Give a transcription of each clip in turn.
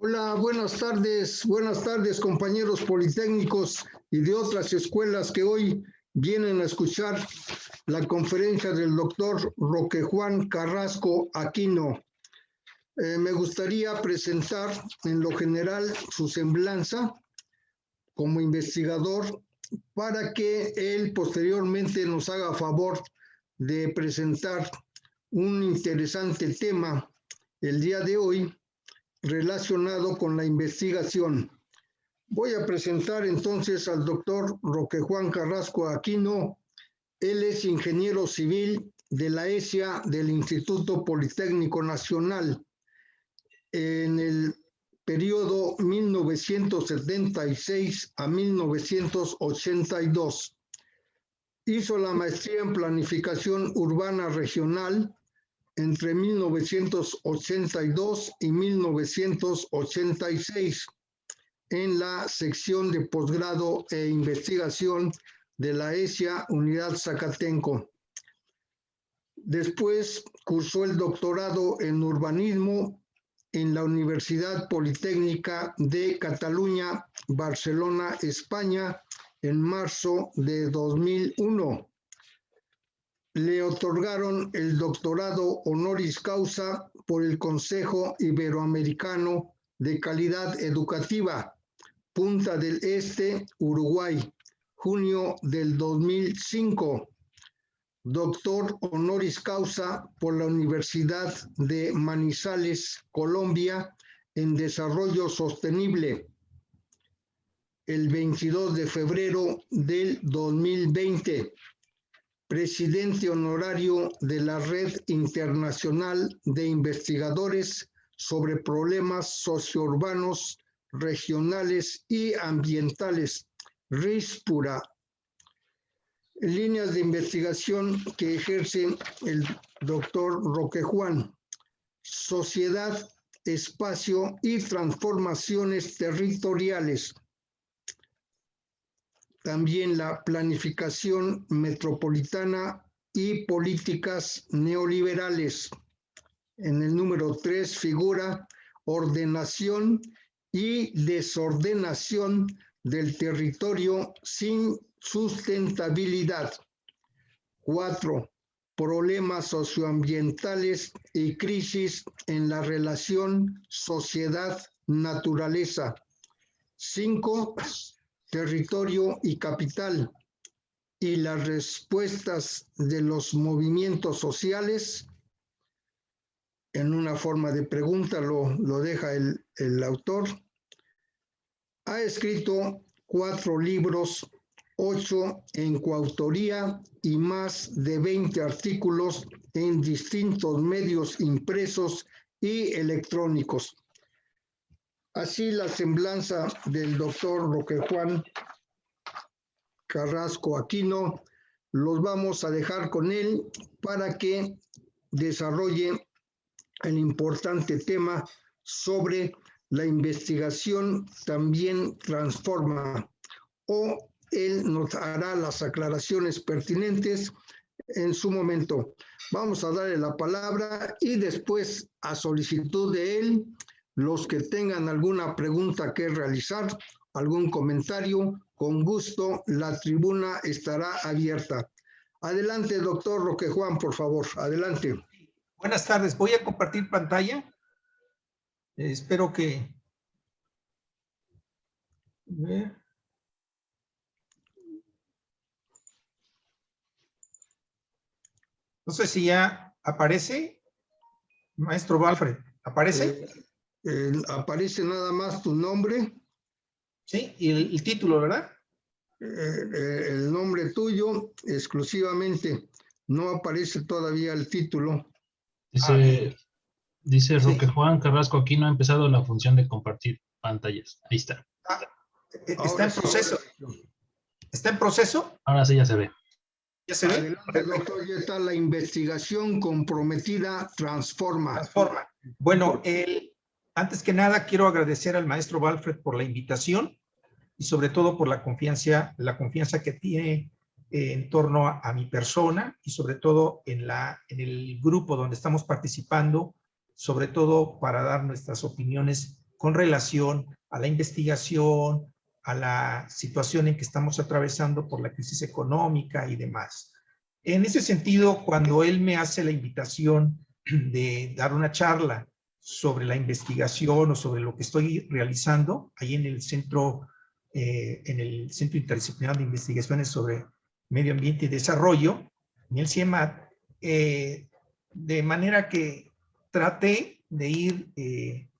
Hola, buenas tardes compañeros politécnicos y de otras escuelas que hoy vienen a escuchar la conferencia del doctor Roque Juan Carrasco Aquino. Me gustaría presentar en lo general su semblanza como investigador para que él posteriormente nos haga favor de presentar un interesante tema el día de hoy relacionado con la investigación. Voy a presentar entonces al doctor Roque Juan Carrasco Aquino. Él es ingeniero civil de la ESIA del Instituto Politécnico Nacional. En el periodo 1976 a 1982. Hizo la maestría en planificación urbana regional entre 1982 y 1986 en la sección de posgrado e investigación de la ESIA Unidad Zacatenco. Después cursó el doctorado en urbanismo en la Universidad Politécnica de Cataluña, Barcelona, España, en marzo de 2001. Le otorgaron el doctorado honoris causa por el Consejo Iberoamericano de Calidad Educativa, Punta del Este, Uruguay, junio del 2005. Doctor honoris causa por la Universidad de Manizales, Colombia, en Desarrollo Sostenible, el 22 de febrero del 2020. Presidente honorario de la Red Internacional de Investigadores sobre Problemas Sociourbanos, Regionales y Ambientales, RISPURA. Líneas de investigación que ejerce el doctor Roque Juan: sociedad, espacio y transformaciones territoriales. También la planificación metropolitana y políticas neoliberales. En el número 3 figura ordenación y desordenación del territorio sin sustentabilidad. 4. Problemas socioambientales y crisis en la relación sociedad-naturaleza. 5. Territorio y capital y las respuestas de los movimientos sociales. En una forma de pregunta lo deja el autor. Ha escrito 4 libros, 8 en coautoría y más de 20 artículos en distintos medios impresos y electrónicos. Así la semblanza del doctor Roque Juan Carrasco Aquino. Los vamos a dejar con él para que desarrolle el importante tema sobre la investigación también transforma, o él nos hará las aclaraciones pertinentes en su momento. Vamos a darle la palabra y después, a solicitud de él, los que tengan alguna pregunta que realizar, algún comentario, con gusto la tribuna estará abierta. Adelante, doctor Roque Juan, por favor, adelante. Buenas tardes, voy a compartir pantalla. Espero que... No sé si ya aparece, maestro Walfred. ¿Aparece? Aparece nada más tu nombre. Sí, y el título, ¿verdad? El nombre tuyo exclusivamente. No aparece todavía el título. Dice Roque Juan Carrasco Aquino ha empezado la función de compartir pantallas. Ahí está. Está en proceso. ¿Está en proceso? Ahora sí ya se ve. ¿Ya se ve? Adelante, doctor, ya está. La investigación comprometida transforma. Transforma. Bueno, antes que nada quiero agradecer al maestro Walfred por la invitación y sobre todo por la confianza que tiene en torno a mi persona y sobre todo en el grupo donde estamos participando, sobre todo para dar nuestras opiniones con relación a la investigación, a la situación en que estamos atravesando por la crisis económica y demás. En ese sentido, cuando él me hace la invitación de dar una charla sobre la investigación o sobre lo que estoy realizando ahí en el Centro Interdisciplinar de Investigaciones sobre Medio Ambiente y Desarrollo, en el CIEMAT, de manera que traté de ir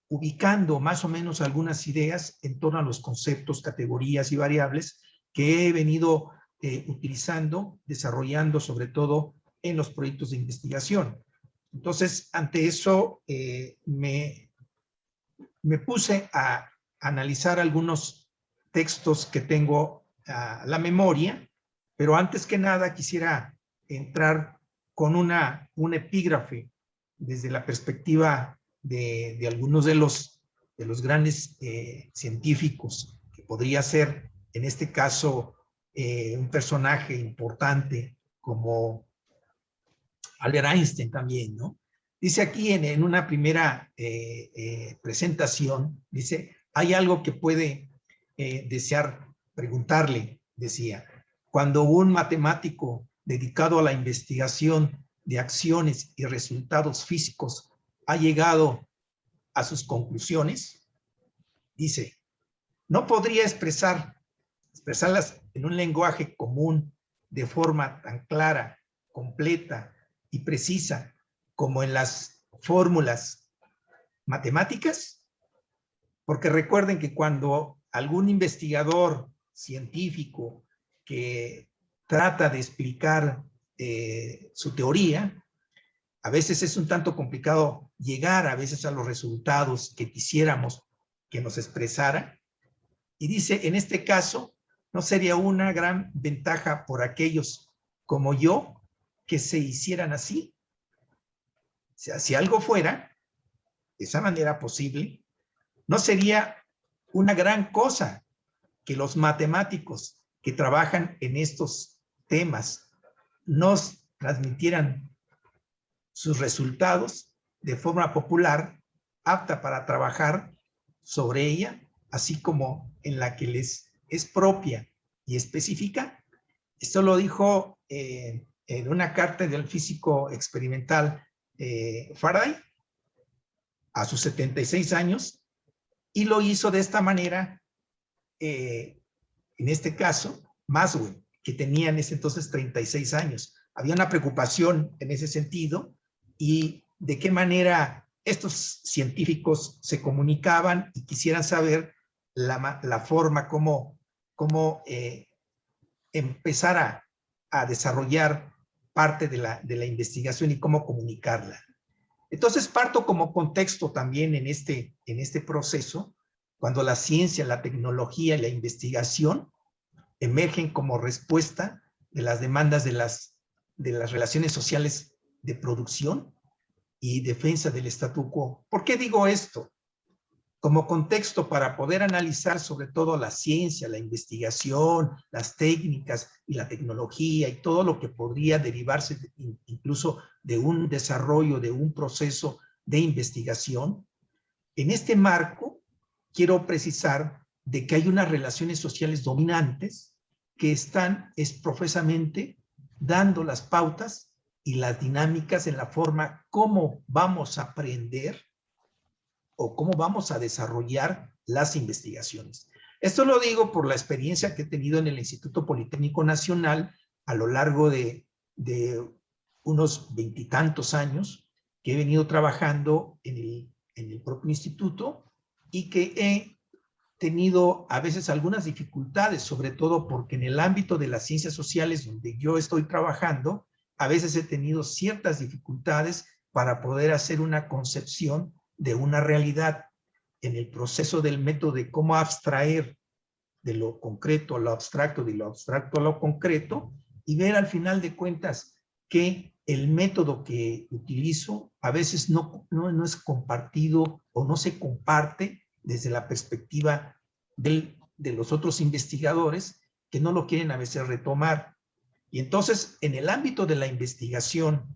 ubicando más o menos algunas ideas en torno a los conceptos, categorías y variables que he venido utilizando, desarrollando sobre todo en los proyectos de investigación. Entonces, ante eso me puse a analizar algunos textos que tengo a la memoria, pero antes que nada quisiera entrar con un epígrafe desde la perspectiva de algunos de los grandes científicos, que podría ser en este caso un personaje importante como Albert Einstein también, ¿no? Dice aquí en una primera presentación, dice, hay algo que puede desear preguntarle, decía, cuando un matemático dedicado a la investigación de acciones y resultados físicos ha llegado a sus conclusiones, dice, no podría expresarlas en un lenguaje común de forma tan clara, completa y precisa como en las fórmulas matemáticas, porque recuerden que cuando algún investigador científico que trata de explicar su teoría, a veces es un tanto complicado llegar a veces a los resultados que quisiéramos que nos expresara, y dice, en este caso, ¿no sería una gran ventaja por aquellos como yo que se hicieran así? O sea, si algo fuera de esa manera posible, ¿no sería una gran cosa que los matemáticos que trabajan en estos temas nos transmitieran sus resultados de forma popular, apta para trabajar sobre ella, así como en la que les es propia y específica? Esto lo dijo en una carta del físico experimental Faraday a sus 76 años, y lo hizo de esta manera, en este caso, Maxwell, que tenía en ese entonces 36 años. Había una preocupación en ese sentido, y de qué manera estos científicos se comunicaban y quisieran saber la forma como empezar a desarrollar parte de la investigación y cómo comunicarla. Entonces parto como contexto también en este proceso, cuando la ciencia, la tecnología y la investigación emergen como respuesta de las demandas de las relaciones sociales de producción y defensa del statu quo. ¿Por qué digo esto? Como contexto para poder analizar sobre todo la ciencia, la investigación, las técnicas y la tecnología y todo lo que podría derivarse incluso de un desarrollo, de un proceso de investigación. En este marco, quiero precisar de que hay unas relaciones sociales dominantes que están profesamente dando las pautas y las dinámicas en la forma como vamos a aprender o cómo vamos a desarrollar las investigaciones. Esto lo digo por la experiencia que he tenido en el Instituto Politécnico Nacional a lo largo de unos 20 y tantos años que he venido trabajando en el propio instituto, y que he tenido a veces algunas dificultades, sobre todo porque en el ámbito de las ciencias sociales donde yo estoy trabajando, a veces he tenido ciertas dificultades para poder hacer una concepción de una realidad en el proceso del método de cómo abstraer de lo concreto a lo abstracto, de lo abstracto a lo concreto, y ver al final de cuentas que el método que utilizo a veces no es compartido o no se comparte desde la perspectiva de los otros investigadores, que no lo quieren a veces retomar. Y entonces, en el ámbito de la investigación,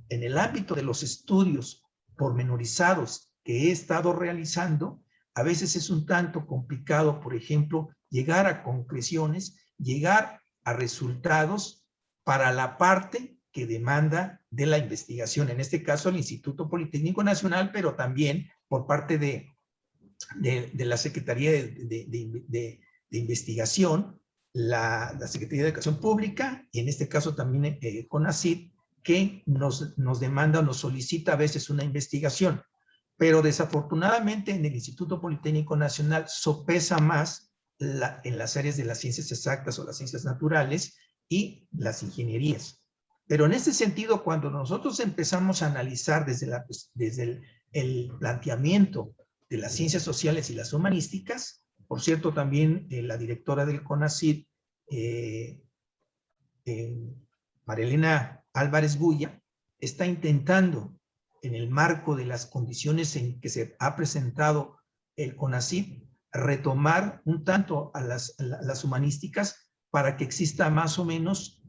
en el ámbito de los estudios pormenorizados que he estado realizando, a veces es un tanto complicado, por ejemplo, llegar a conclusiones, llegar a resultados para la parte que demanda de la investigación, en este caso el Instituto Politécnico Nacional, pero también por parte de la Secretaría de Investigación, la Secretaría de Educación Pública, y en este caso también CONACYT, que nos demanda o nos solicita a veces una investigación. Pero desafortunadamente en el Instituto Politécnico Nacional sopesa más en las áreas de las ciencias exactas o las ciencias naturales y las ingenierías. Pero en ese sentido, cuando nosotros empezamos a analizar desde el planteamiento de las ciencias sociales y las humanísticas, por cierto, también la directora del CONACYT, Marilena Álvarez Bulla, está intentando, en el marco de las condiciones en que se ha presentado el CONACYT, retomar un tanto a las humanísticas para que exista más o menos,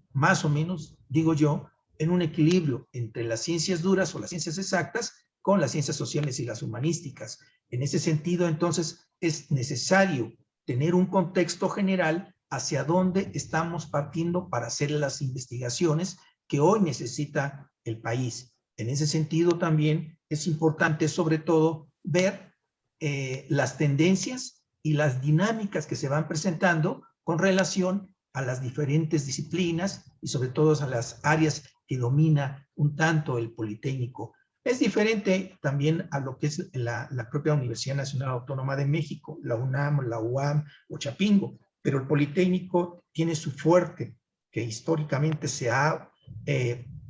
digo yo, en un equilibrio entre las ciencias duras o las ciencias exactas con las ciencias sociales y las humanísticas. En ese sentido, entonces, es necesario tener un contexto general hacia dónde estamos partiendo para hacer las investigaciones que hoy necesita el país. En ese sentido, también es importante, sobre todo, ver las tendencias y las dinámicas que se van presentando con relación a las diferentes disciplinas y sobre todo a las áreas que domina un tanto el Politécnico. Es diferente también a lo que es la propia Universidad Nacional Autónoma de México, la UNAM, la UAM o Chapingo, pero el Politécnico tiene su fuerte, que históricamente se ha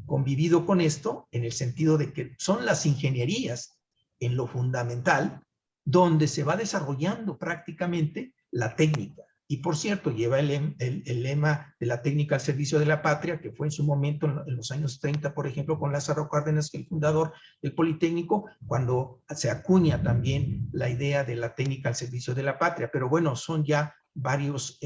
convivido con esto, en el sentido de que son las ingenierías en lo fundamental, donde se va desarrollando prácticamente la técnica. Y por cierto, lleva el lema de la técnica al servicio de la patria, que fue en su momento, en los años 30, por ejemplo, con Lázaro Cárdenas, que es el fundador del Politécnico, cuando se acuña también la idea de la técnica al servicio de la patria. Pero bueno, son ya varios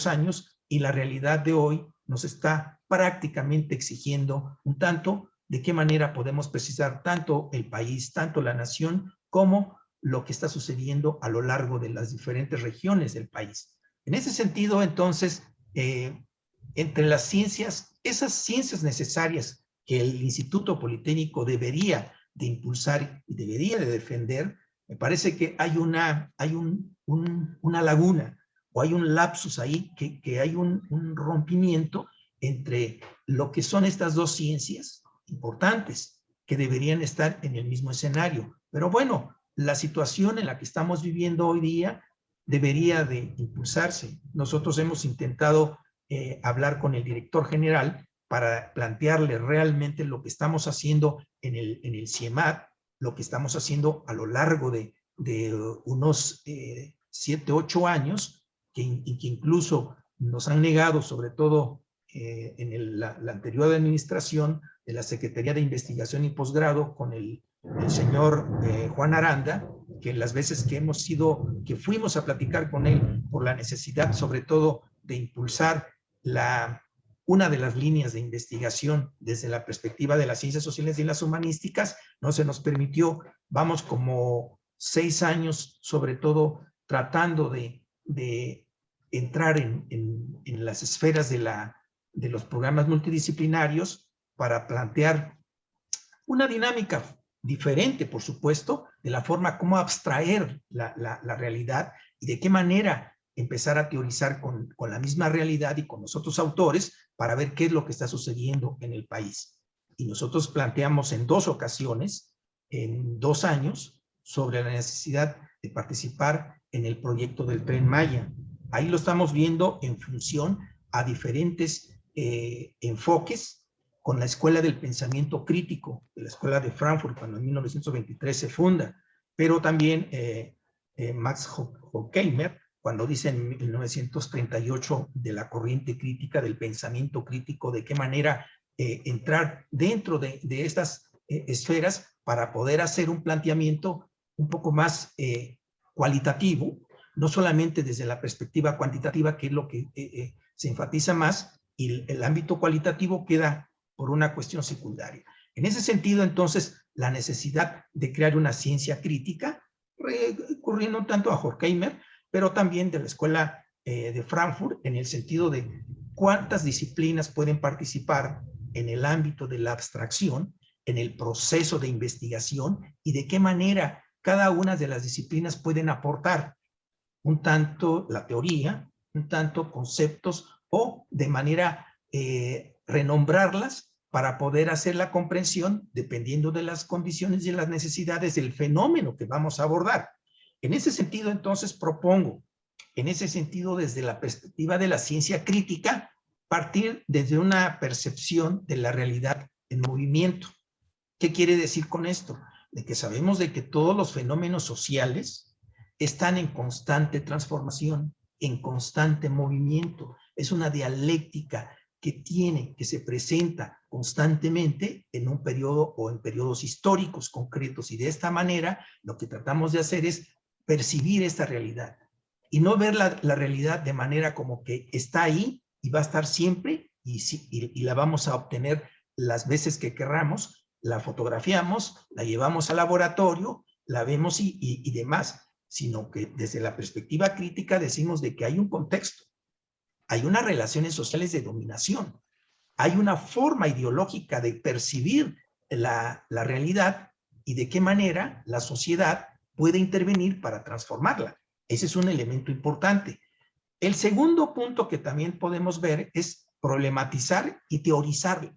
años y la realidad de hoy nos está prácticamente exigiendo un tanto de qué manera podemos precisar tanto el país, tanto la nación, como lo que está sucediendo a lo largo de las diferentes regiones del país. En ese sentido, entonces, entre las ciencias, esas ciencias necesarias que el Instituto Politécnico debería de impulsar y debería de defender, me parece que hay una laguna o hay un lapsus ahí, que hay un rompimiento entre lo que son estas dos ciencias importantes que deberían estar en el mismo escenario. Pero bueno, la situación en la que estamos viviendo hoy día debería de impulsarse. Nosotros hemos intentado hablar con el director general para plantearle realmente lo que estamos haciendo en el CIEMAT, lo que estamos haciendo a lo largo de unos 7, 8 años, que incluso nos han negado, sobre todo en la anterior administración de la Secretaría de Investigación y Posgrado con el señor Juan Aranda, que las veces que fuimos a platicar con él por la necesidad, sobre todo, de impulsar una de las líneas de investigación desde la perspectiva de las ciencias sociales y las humanísticas, no se nos permitió. Vamos como 6 años, sobre todo, tratando de entrar en las esferas de los programas multidisciplinarios para plantear una dinámica diferente, por supuesto, de la forma como abstraer la realidad y de qué manera empezar a teorizar con la misma realidad y con los otros autores para ver qué es lo que está sucediendo en el país. Y nosotros planteamos en 2 ocasiones, en 2 años, sobre la necesidad de participar en el proyecto del Tren Maya. Ahí lo estamos viendo en función a diferentes enfoques, con la Escuela del Pensamiento Crítico, de la Escuela de Frankfurt, cuando en 1923 se funda, pero también Max Horkheimer, cuando dice en 1938 de la corriente crítica, del pensamiento crítico, de qué manera entrar dentro de estas esferas para poder hacer un planteamiento un poco más cualitativo, no solamente desde la perspectiva cuantitativa, que es lo que se enfatiza más, y el ámbito cualitativo queda por una cuestión secundaria. En ese sentido, entonces, la necesidad de crear una ciencia crítica recurriendo un tanto a Horkheimer, pero también de la escuela de Frankfurt, en el sentido de cuántas disciplinas pueden participar en el ámbito de la abstracción, en el proceso de investigación, y de qué manera cada una de las disciplinas pueden aportar un tanto la teoría, un tanto conceptos, o de manera renombrarlas para poder hacer la comprensión dependiendo de las condiciones y las necesidades del fenómeno que vamos a abordar. En ese sentido, entonces, propongo, en ese sentido, desde la perspectiva de la ciencia crítica, partir desde una percepción de la realidad en movimiento. ¿Qué quiere decir con esto? De que sabemos de que todos los fenómenos sociales están en constante transformación, en constante movimiento. Es una dialéctica que se presenta constantemente en un periodo o en periodos históricos concretos, y de esta manera lo que tratamos de hacer es percibir esta realidad y no ver la realidad de manera como que está ahí y va a estar siempre y la vamos a obtener las veces que querramos, la fotografiamos, la llevamos al laboratorio, la vemos y demás, sino que desde la perspectiva crítica decimos de que hay un contexto, hay unas relaciones sociales de dominación, hay una forma ideológica de percibir la realidad y de qué manera la sociedad puede intervenir para transformarla. Ese es un elemento importante. El segundo punto que también podemos ver es problematizar y teorizar.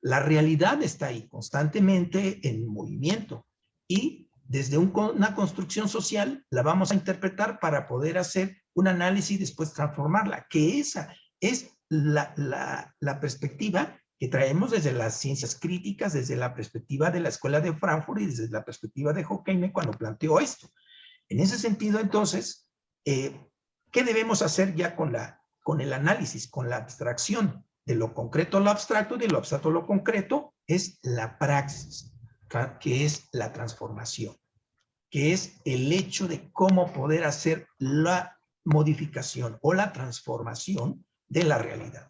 La realidad está ahí constantemente en movimiento y desde una construcción social la vamos a interpretar para poder hacer un análisis y después transformarla, que esa es la perspectiva que traemos desde las ciencias críticas, desde la perspectiva de la Escuela de Frankfurt y desde la perspectiva de Horkheimer cuando planteó esto. En ese sentido, entonces, ¿qué debemos hacer ya con el análisis, con la abstracción? De lo concreto a lo abstracto, de lo abstracto a lo concreto, es la praxis, que es la transformación, que es el hecho de cómo poder hacer la modificación o la transformación de la realidad.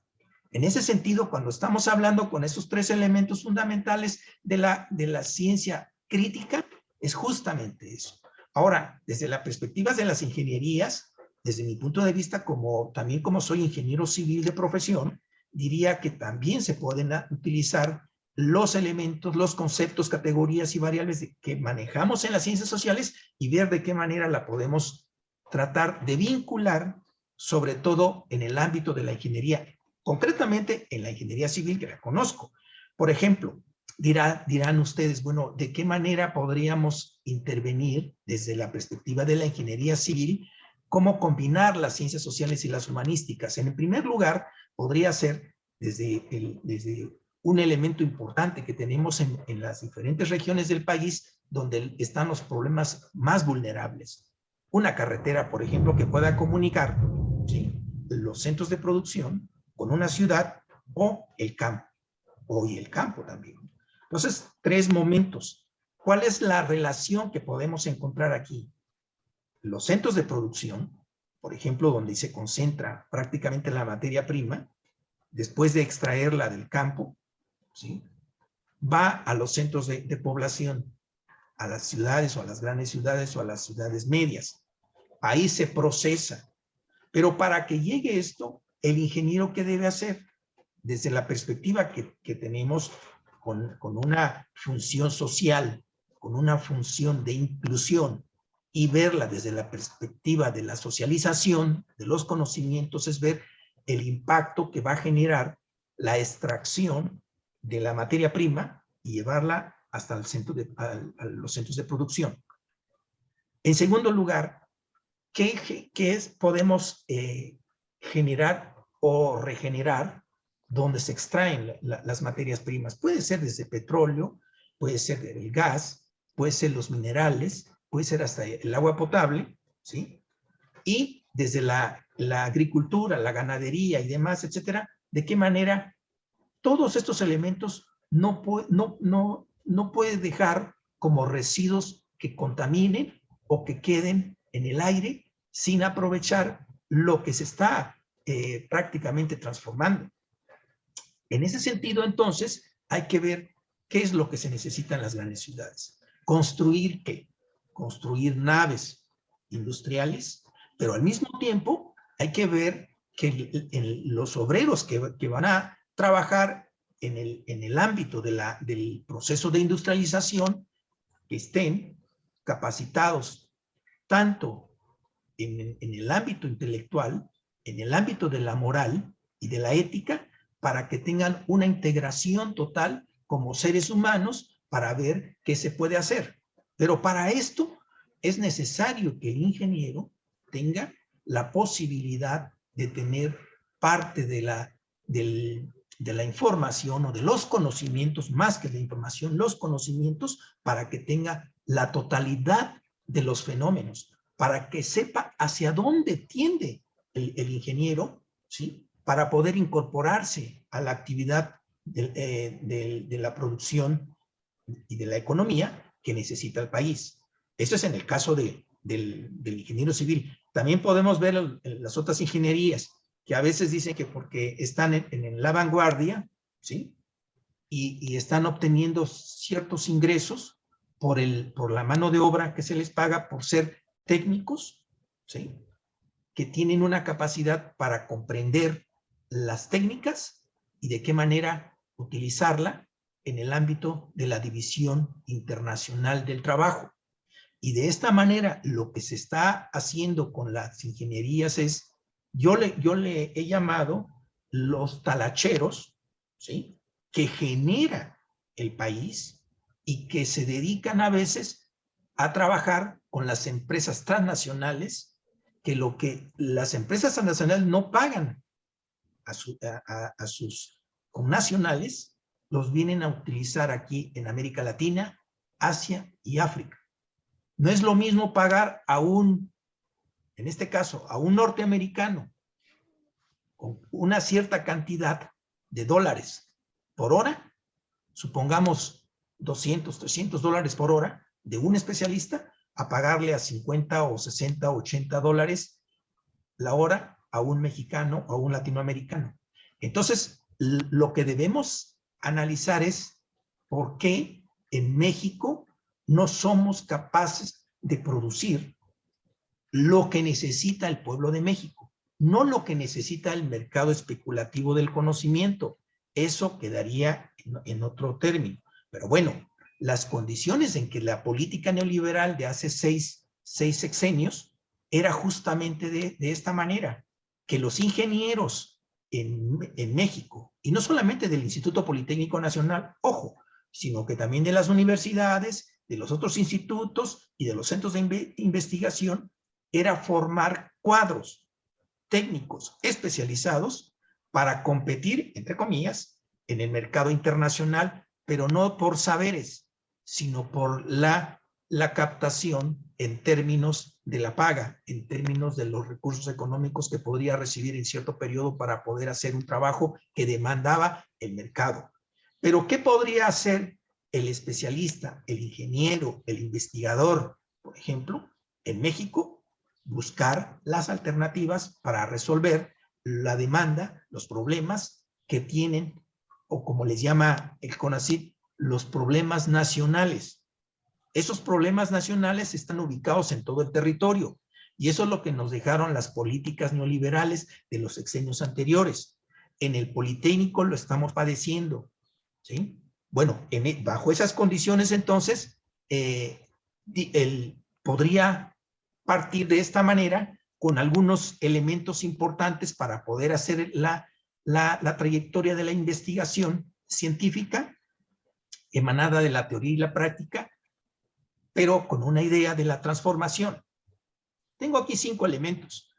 En ese sentido, cuando estamos hablando con esos tres elementos fundamentales de la ciencia crítica, es justamente eso. Ahora, desde la perspectiva de las ingenierías, desde mi punto de vista, también como soy ingeniero civil de profesión, diría que también se pueden utilizar los elementos, los conceptos, categorías y variables que manejamos en las ciencias sociales y ver de qué manera la podemos tratar de vincular, sobre todo en el ámbito de la ingeniería, concretamente en la ingeniería civil, que la conozco. Por ejemplo, dirán ustedes, bueno, ¿de qué manera podríamos intervenir desde la perspectiva de la ingeniería civil? ¿Cómo combinar las ciencias sociales y las humanísticas? En el primer lugar, podría ser desde un elemento importante que tenemos en las diferentes regiones del país donde están los problemas más vulnerables. Una carretera, por ejemplo, que pueda comunicar, ¿sí?, los centros de producción con una ciudad o el campo, y el campo también. Entonces, tres momentos. ¿Cuál es la relación que podemos encontrar aquí? Los centros de producción, por ejemplo, donde se concentra prácticamente la materia prima, después de extraerla del campo, ¿sí?, va a los centros de población, a las ciudades o a las grandes ciudades o a las ciudades medias. Ahí se procesa. Pero para que llegue esto, el ingeniero, ¿qué debe hacer? Desde la perspectiva que tenemos con una función social, con una función de inclusión, y verla desde la perspectiva de la socialización de los conocimientos, es ver el impacto que va a generar la extracción de la materia prima y llevarla hasta el centro a los centros de producción. En segundo lugar, ¿qué podemos generar o regenerar donde se extraen las materias primas? Puede ser desde petróleo, puede ser el gas, puede ser los minerales, puede ser hasta el agua potable, ¿sí? Y desde la agricultura, la ganadería y demás, etcétera, ¿de qué manera todos estos elementos no puede dejar como residuos que contaminen o que queden en el aire sin aprovechar lo que se está prácticamente transformando? En ese sentido, entonces, hay que ver qué es lo que se necesita en las grandes ciudades. ¿Construir qué? construir naves industriales, pero al mismo tiempo hay que ver que los obreros que van a trabajar en el ámbito del proceso de industrialización, que estén capacitados tanto en el ámbito intelectual, en el ámbito de la moral y de la ética, para que tengan una integración total como seres humanos para ver qué se puede hacer. Pero para esto es necesario que el ingeniero tenga la posibilidad de tener parte de la información o de los conocimientos, más que la información, los conocimientos, para que tenga la totalidad de los fenómenos, para que sepa hacia dónde tiende el ingeniero, ¿sí? Para poder incorporarse a la actividad de la producción y de la economía que necesita el país. Eso es en el caso del ingeniero civil. También podemos ver las otras ingenierías, que a veces dicen que porque están en la vanguardia, ¿sí? Y están obteniendo ciertos ingresos por la mano de obra que se les paga por ser técnicos, ¿sí? Que tienen una capacidad para comprender las técnicas y de qué manera utilizarla en el ámbito de la división internacional del trabajo. Y de esta manera, lo que se está haciendo con las ingenierías es, yo le he llamado los talacheros, ¿sí? Que genera el país y que se dedican a veces a trabajar con las empresas transnacionales, que lo que las empresas transnacionales no pagan a sus connacionales, los vienen a utilizar aquí en América Latina, Asia y África. No es lo mismo pagar en este caso, a un norteamericano con una cierta cantidad de dólares por hora, supongamos 200, 300 dólares por hora de un especialista, a pagarle a 50 o 60 o 80 dólares la hora a un mexicano o a un latinoamericano. Entonces, lo que debemos analizar es por qué en México no somos capaces de producir lo que necesita el pueblo de México, no lo que necesita el mercado especulativo del conocimiento. Eso quedaría en otro término. Pero bueno, las condiciones en que la política neoliberal de hace seis sexenios era justamente de esta manera, que los ingenieros en México, y no solamente del Instituto Politécnico Nacional, ojo, sino que también de las universidades, de los otros institutos y de los centros de investigación, era formar cuadros técnicos especializados para competir, entre comillas, en el mercado internacional, pero no por saberes, sino por la captación en términos de la paga, en términos de los recursos económicos que podría recibir en cierto periodo para poder hacer un trabajo que demandaba el mercado. Pero ¿qué podría hacer el especialista, el ingeniero, el investigador, por ejemplo, en México? Buscar las alternativas para resolver la demanda, los problemas que tienen, o como les llama el CONACYT, los problemas nacionales. Esos problemas nacionales están ubicados en todo el territorio, y eso es lo que nos dejaron las políticas neoliberales de los sexenios anteriores. En el Politécnico lo estamos padeciendo, ¿sí? Bueno, bajo esas condiciones, entonces, podría partir de esta manera con algunos elementos importantes para poder hacer la trayectoria de la investigación científica emanada de la teoría y la práctica, pero con una idea de la transformación. Tengo aquí 5 elementos,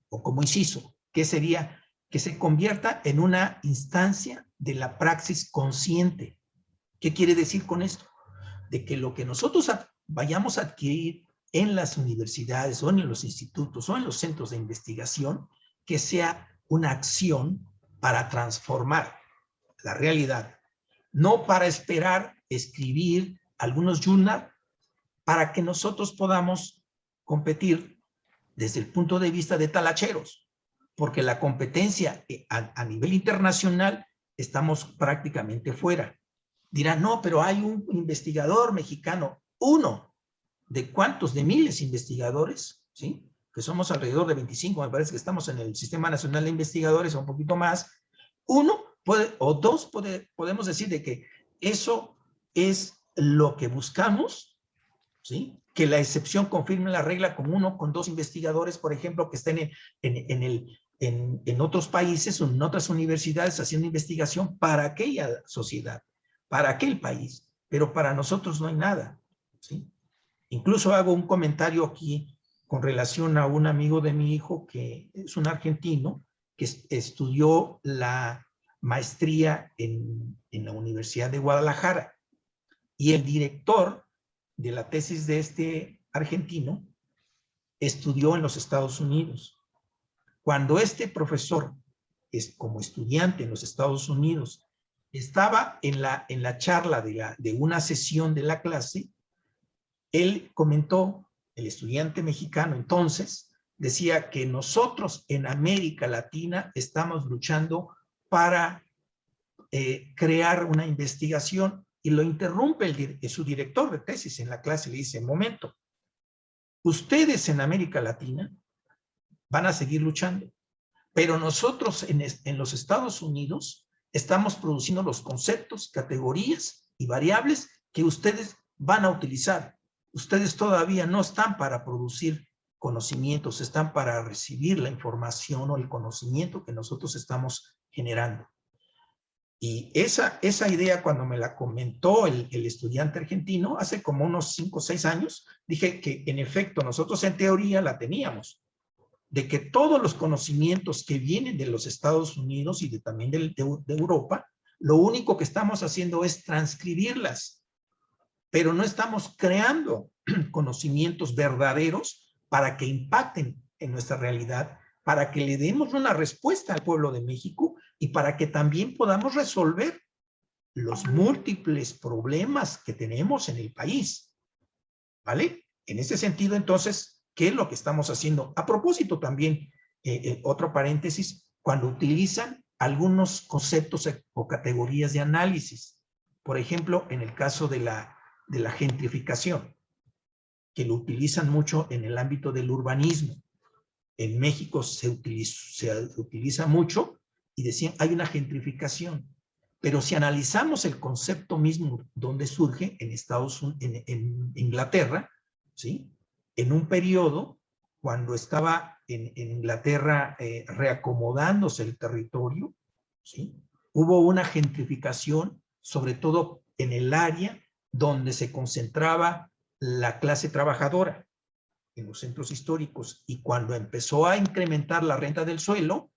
o como inciso, que sería que se convierta en una instancia de la praxis consciente. ¿Qué quiere decir con esto? De que lo que nosotros vayamos a adquirir en las universidades o en los institutos o en los centros de investigación, que sea una acción para transformar la realidad, no para esperar escribir algunos journals para que nosotros podamos competir desde el punto de vista de talacheros, porque la competencia a nivel internacional estamos prácticamente fuera. Dirán, no, pero hay un investigador mexicano, uno de cuántos, de miles de investigadores, ¿sí? Que somos alrededor de 25, me parece que estamos en el Sistema Nacional de Investigadores, o un poquito más. Uno puede, o dos podemos decir de que eso es lo que buscamos, ¿sí? Que la excepción confirme la regla con uno, con dos investigadores, por ejemplo, que estén en otros países o en otras universidades haciendo investigación para aquella sociedad, para aquel país, pero para nosotros no hay nada, ¿sí? Incluso hago un comentario aquí con relación a un amigo de mi hijo que es un argentino que estudió la maestría en la Universidad de Guadalajara, y el director de la tesis de este argentino estudió en los Estados Unidos. Cuando este profesor, como estudiante en los Estados Unidos, estaba en la charla de una sesión de la clase, él comentó, el estudiante mexicano entonces, decía que nosotros en América Latina estamos luchando para crear una investigación, y lo interrumpe su director de tesis en la clase y le dice, momento, ustedes en América Latina van a seguir luchando, pero nosotros en los Estados Unidos estamos produciendo los conceptos, categorías y variables que ustedes van a utilizar. Ustedes todavía no están para producir conocimientos, están para recibir la información o el conocimiento que nosotros estamos generando. Y esa idea, cuando me la comentó el estudiante argentino, hace como unos 5 o 6 años, dije que en efecto nosotros en teoría la teníamos, de que todos los conocimientos que vienen de los Estados Unidos y también de Europa, lo único que estamos haciendo es transcribirlas, pero no estamos creando conocimientos verdaderos para que impacten en nuestra realidad, para que le demos una respuesta al pueblo de México y para que también podamos resolver los múltiples problemas que tenemos en el país, ¿vale? En ese sentido, entonces, ¿qué es lo que estamos haciendo? A propósito también, otro paréntesis, cuando utilizan algunos conceptos o categorías de análisis, por ejemplo, en el caso de la gentrificación, que lo utilizan mucho en el ámbito del urbanismo. En México se utiliza mucho y decían, hay una gentrificación. Pero si analizamos el concepto mismo donde surge en Inglaterra, ¿sí? En un periodo cuando estaba en Inglaterra reacomodándose el territorio, ¿sí? Hubo una gentrificación, sobre todo en el área donde se concentraba la clase trabajadora, en los centros históricos, y cuando empezó a incrementar la renta del suelo,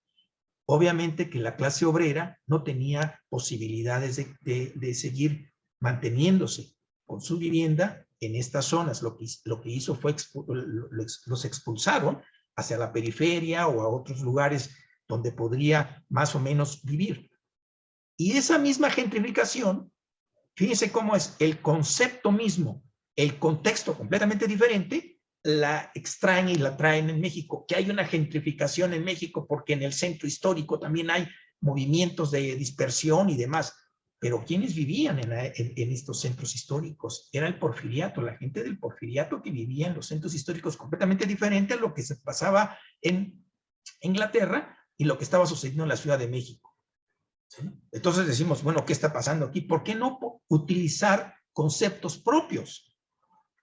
obviamente que la clase obrera no tenía posibilidades de seguir manteniéndose con su vivienda en estas zonas. Lo que hizo fue los expulsaron hacia la periferia o a otros lugares donde podría más o menos vivir. Y esa misma gentrificación, fíjense cómo es el concepto mismo, el contexto completamente diferente, la extraen y la traen en México, que hay una gentrificación en México porque en el centro histórico también hay movimientos de dispersión y demás. Pero ¿quiénes vivían en estos centros históricos? Era el porfiriato, la gente del porfiriato que vivía en los centros históricos, completamente diferente a lo que se pasaba en Inglaterra y lo que estaba sucediendo en la Ciudad de México. ¿Sí? Entonces decimos, bueno, ¿qué está pasando aquí? ¿Por qué no utilizar conceptos propios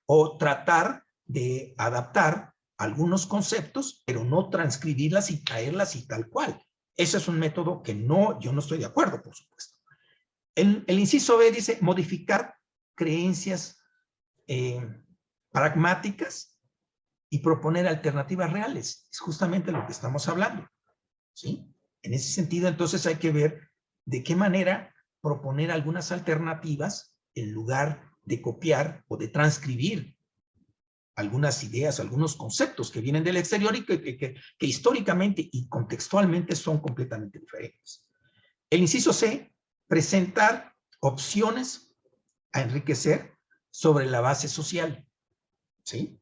o tratar de adaptar algunos conceptos, pero no transcribirlas y traerlas y tal cual? Ese es un método que yo no estoy de acuerdo, por supuesto. El inciso B dice modificar creencias pragmáticas y proponer alternativas reales. Es justamente lo que estamos hablando, ¿sí? En ese sentido, entonces hay que ver de qué manera proponer algunas alternativas en lugar de copiar o de transcribir algunas ideas, algunos conceptos que vienen del exterior y que históricamente y contextualmente son completamente diferentes. El inciso C, presentar opciones a enriquecer sobre la base social, ¿sí?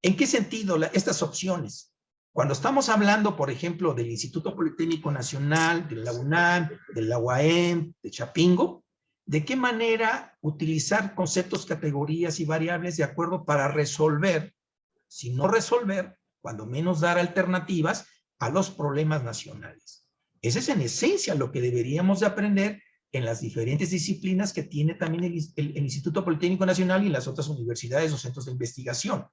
¿En qué sentido estas opciones? Cuando estamos hablando, por ejemplo, del Instituto Politécnico Nacional, de la UNAM, de la UAM, de Chapingo, ¿De qué manera utilizar conceptos, categorías y variables de acuerdo para resolver, si no resolver, cuando menos dar alternativas a los problemas nacionales? Ese es en esencia lo que deberíamos de aprender en las diferentes disciplinas que tiene también el Instituto Politécnico Nacional y las otras universidades o centros de investigación.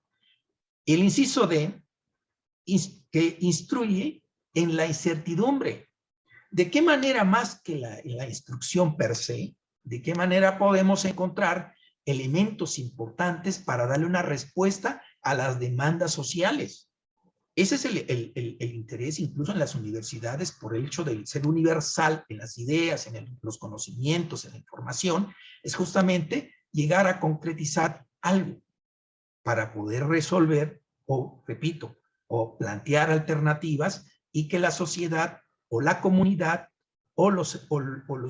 El inciso D, que instruye en la incertidumbre. ¿De qué manera más que la instrucción per se, de qué manera podemos encontrar elementos importantes para darle una respuesta a las demandas sociales? Ese es el interés incluso en las universidades por el hecho de ser universal en las ideas, en los conocimientos, en la información, es justamente llegar a concretizar algo para poder resolver o, repito, o plantear alternativas y que la sociedad o la comunidad o los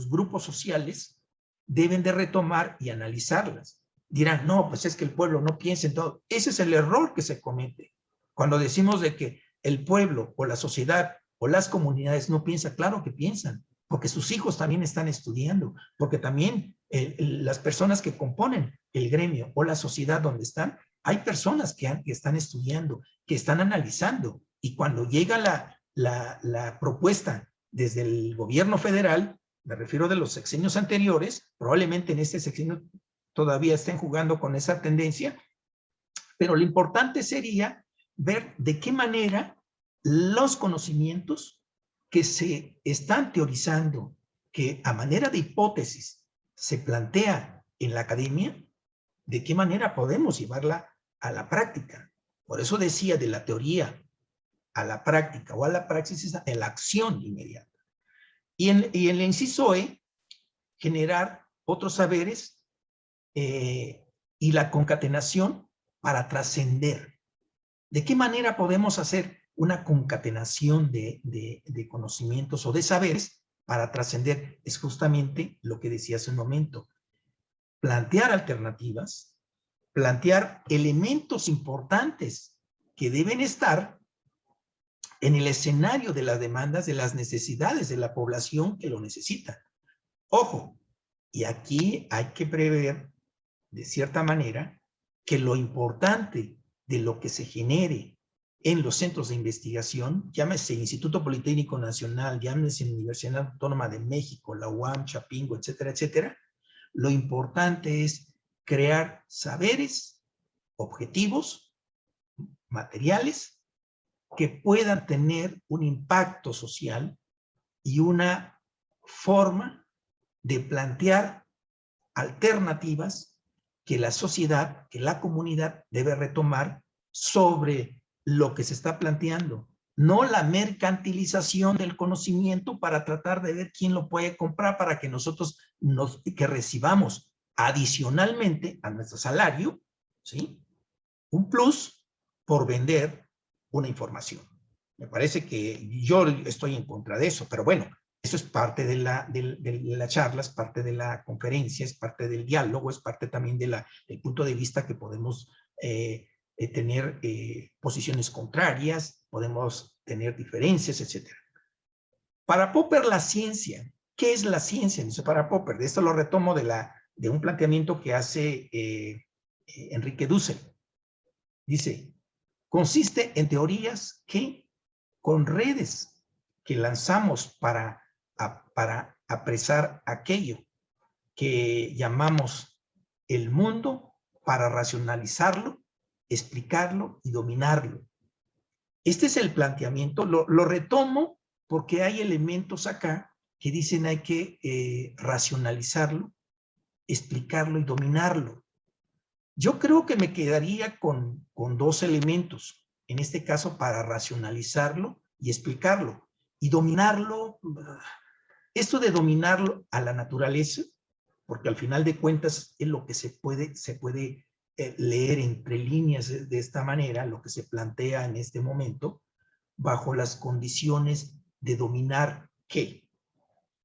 grupos sociales deben de retomar y analizarlas. Dirán, no, pues es que el pueblo no piensa en todo. Ese es el error que se comete. Cuando decimos de que el pueblo o la sociedad o las comunidades no piensan, claro que piensan, porque sus hijos también están estudiando, porque también las personas que componen el gremio o la sociedad donde están, hay personas que están estudiando, que están analizando, y cuando llega la propuesta desde el gobierno federal, me refiero de los sexenios anteriores, probablemente en este sexenio todavía estén jugando con esa tendencia, pero lo importante sería ver de qué manera los conocimientos que se están teorizando, que a manera de hipótesis se plantea en la academia, de qué manera podemos llevarla a la práctica. Por eso decía de la teoría a la práctica o a la praxis, en la acción inmediata. Y en el inciso E, generar otros saberes y la concatenación para trascender. ¿De qué manera podemos hacer una concatenación de conocimientos o de saberes para trascender? Es justamente lo que decía hace un momento. Plantear alternativas, plantear elementos importantes que deben estar en el escenario de las demandas, de las necesidades de la población que lo necesita. Ojo, y aquí hay que prever, de cierta manera, que lo importante de lo que se genere en los centros de investigación, llámese Instituto Politécnico Nacional, llámese Universidad Autónoma de México, la UAM, Chapingo, etcétera, etcétera, lo importante es crear saberes, objetivos, materiales, que puedan tener un impacto social y una forma de plantear alternativas que la sociedad, que la comunidad debe retomar sobre lo que se está planteando. No la mercantilización del conocimiento para tratar de ver quién lo puede comprar para que nosotros que recibamos adicionalmente a nuestro salario, ¿sí?, un plus por vender una información. Me parece que yo estoy en contra de eso, pero bueno, eso es parte de la charla, es parte de la conferencia, es parte del diálogo, es parte también del punto de vista que podemos tener posiciones contrarias, podemos tener diferencias, etc. Para Popper, la ciencia, ¿qué es la ciencia? Dice para Popper, de esto lo retomo de un planteamiento que hace Enrique Dussel. Dice, consiste en teorías que con redes que lanzamos para apresar aquello que llamamos el mundo, para racionalizarlo, explicarlo y dominarlo. Este es el planteamiento, lo retomo porque hay elementos acá que dicen hay que racionalizarlo, explicarlo y dominarlo. Yo creo que me quedaría con dos elementos, en este caso para racionalizarlo y explicarlo. Y dominarlo, esto de dominarlo a la naturaleza, porque al final de cuentas es lo que se puede leer entre líneas de esta manera, lo que se plantea en este momento, bajo las condiciones de dominar ¿qué?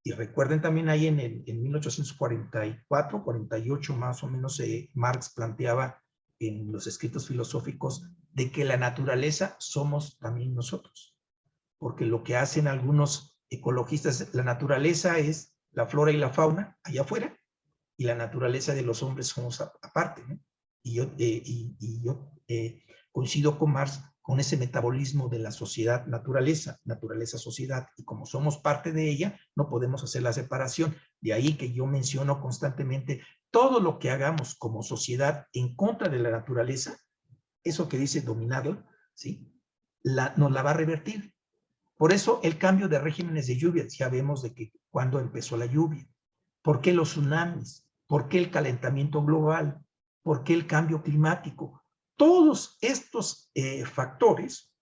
Y recuerden también ahí en 1844, 48 más o menos, Marx planteaba en los escritos filosóficos de que la naturaleza somos también nosotros. Porque lo que hacen algunos ecologistas, la naturaleza es la flora y la fauna allá afuera, y la naturaleza de los hombres somos aparte, ¿no? Y yo coincido con Marx con ese metabolismo de la sociedad, naturaleza, sociedad, y como somos parte de ella, no podemos hacer la separación. De ahí que yo menciono constantemente todo lo que hagamos como sociedad en contra de la naturaleza, eso que dice dominarla, ¿sí? Nos la va a revertir. Por eso el cambio de regímenes de lluvia, ya vemos de que cuando empezó la lluvia, ¿por qué los tsunamis? ¿Por qué el calentamiento global? ¿Por qué el cambio climático? Todos estos factores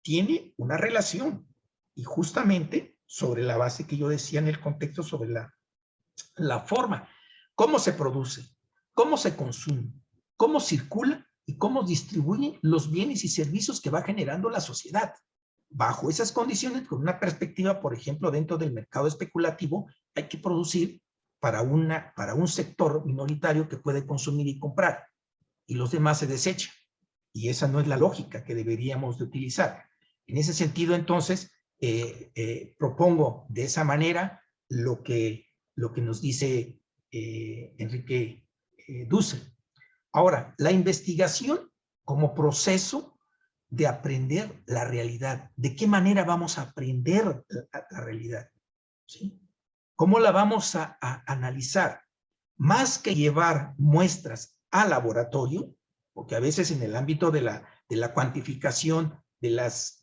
tienen una relación, y justamente sobre la base que yo decía en el contexto sobre la forma, cómo se produce, cómo se consume, cómo circula y cómo distribuyen los bienes y servicios que va generando la sociedad. Bajo esas condiciones, con una perspectiva, por ejemplo, dentro del mercado especulativo, hay que producir para un sector minoritario que puede consumir y comprar, y los demás se desechan. Y esa no es la lógica que deberíamos de utilizar. En ese sentido, entonces, propongo de esa manera lo que nos dice Enrique Dussel. Ahora, la investigación como proceso de aprender la realidad. ¿De qué manera vamos a aprender la realidad? ¿Sí? ¿Cómo la vamos a analizar? Más que llevar muestras al laboratorio, porque a veces en el ámbito de la cuantificación de las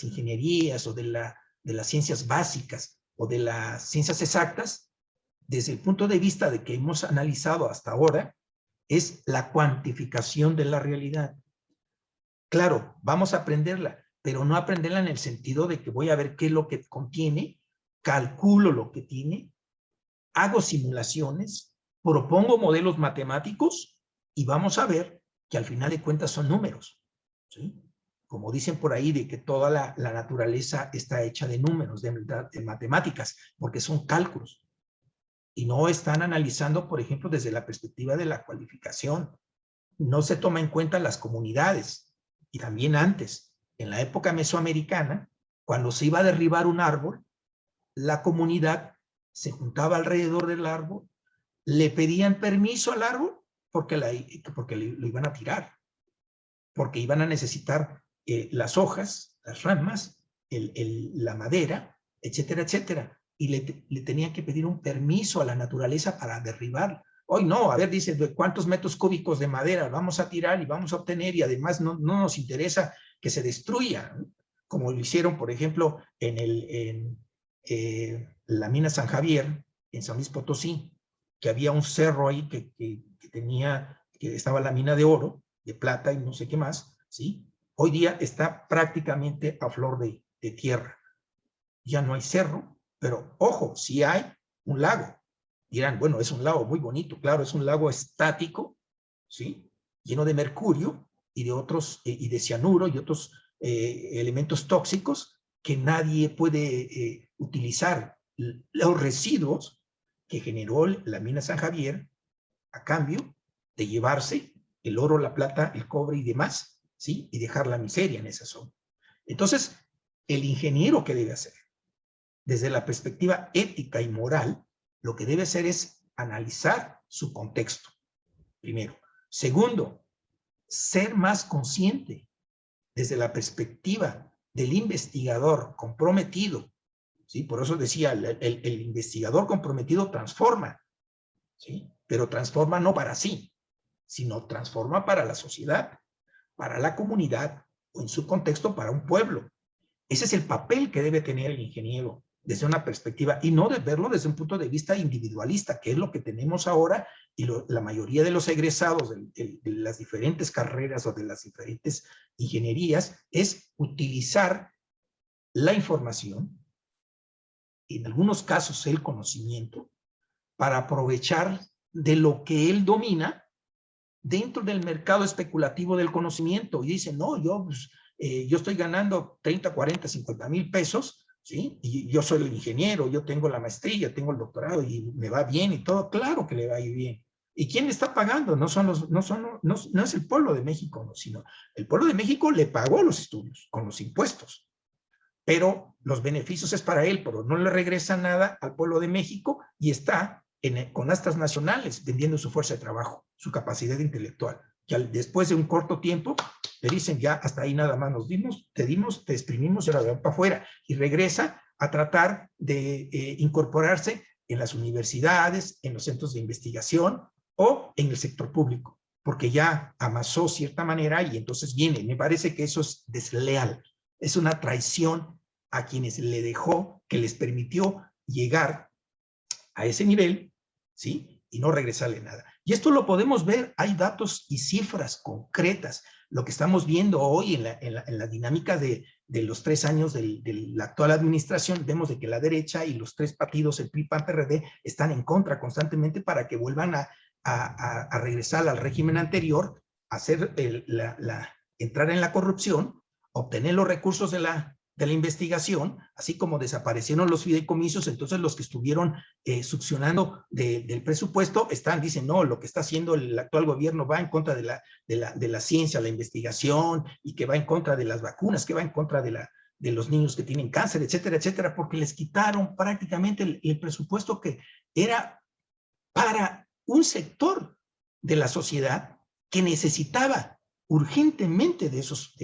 ingenierías o de las ciencias básicas o de las ciencias exactas, desde el punto de vista de que hemos analizado hasta ahora, es la cuantificación de la realidad. Claro, vamos a aprenderla, pero no aprenderla en el sentido de que voy a ver qué es lo que contiene, calculo lo que tiene, hago simulaciones, propongo modelos matemáticos y vamos a ver que al final de cuentas son números, ¿sí? Como dicen por ahí de que toda la naturaleza está hecha de números, de matemáticas, porque son cálculos. Y no están analizando, por ejemplo, desde la perspectiva de la cualificación. No se toma en cuenta las comunidades. Y también antes, en la época mesoamericana, cuando se iba a derribar un árbol, la comunidad se juntaba alrededor del árbol, le pedían permiso al árbol porque lo iban a tirar, porque iban a necesitar las hojas, las ramas, la madera, etcétera, etcétera. Y le tenían que pedir un permiso a la naturaleza para derribar. Hoy no, a ver, dice, ¿cuántos metros cúbicos de madera vamos a tirar y vamos a obtener? Y además no nos interesa que se destruya, ¿no? Como lo hicieron, por ejemplo, en la mina San Javier, en San Luis Potosí, que había un cerro ahí que estaba la mina de oro, de plata y no sé qué más, ¿sí? Hoy día está prácticamente a flor de tierra. Ya no hay cerro, pero ojo, sí hay un lago. Dirán, bueno, es un lago muy bonito, claro, es un lago estático, ¿sí? Lleno de mercurio y de cianuro y otros elementos tóxicos que nadie puede utilizar. Los residuos que generó la mina San Javier a cambio de llevarse el oro, la plata, el cobre y demás, ¿sí? Y dejar la miseria en esa zona. Entonces, el ingeniero, ¿qué debe hacer? Desde la perspectiva ética y moral, lo que debe hacer es analizar su contexto, primero. Segundo, ser más consciente desde la perspectiva del investigador comprometido, ¿sí? Por eso decía, el investigador comprometido transforma, ¿sí? Pero transforma no para sí, sino transforma para la sociedad, para la comunidad o en su contexto para un pueblo. Ese es el papel que debe tener el ingeniero desde una perspectiva, y no de verlo desde un punto de vista individualista, que es lo que tenemos ahora, y la mayoría de los egresados de las diferentes carreras o de las diferentes ingenierías, es utilizar la información, en algunos casos el conocimiento, para aprovechar de lo que él domina dentro del mercado especulativo del conocimiento. Y dice, no, yo estoy ganando 30, 40, 50 mil pesos, ¿sí? Y yo soy el ingeniero, yo tengo la maestría, tengo el doctorado y me va bien y todo. Claro que le va a ir bien. ¿Y quién le está pagando? No es el pueblo de México, no, sino el pueblo de México le pagó los estudios con los impuestos. Pero los beneficios es para él, pero no le regresa nada al pueblo de México y está con astas nacionales, vendiendo su fuerza de trabajo, su capacidad intelectual. Que después de un corto tiempo, le dicen ya hasta ahí nada más nos dimos, te exprimimos y ahora va para afuera. Y regresa a tratar de incorporarse en las universidades, en los centros de investigación o en el sector público, porque ya amasó cierta manera y entonces viene. Me parece que eso es desleal, es una traición a quienes le dejó, que les permitió llegar a ese nivel, ¿sí? Y no regresarle nada. Y esto lo podemos ver, hay datos y cifras concretas. Lo que estamos viendo hoy en la dinámica de los 3 años de la actual administración, vemos de que la derecha y los 3 partidos, el PRI, PAN, PRD, están en contra constantemente para que vuelvan a regresar al régimen anterior, hacer entrar en la corrupción, obtener los recursos de la investigación, así como desaparecieron los fideicomisos, entonces los que estuvieron succionando del presupuesto dicen, no, lo que está haciendo el actual gobierno va en contra de la ciencia, la investigación, y que va en contra de las vacunas, que va en contra de los niños que tienen cáncer, etcétera, etcétera, porque les quitaron prácticamente el presupuesto que era para un sector de la sociedad que necesitaba urgentemente de esos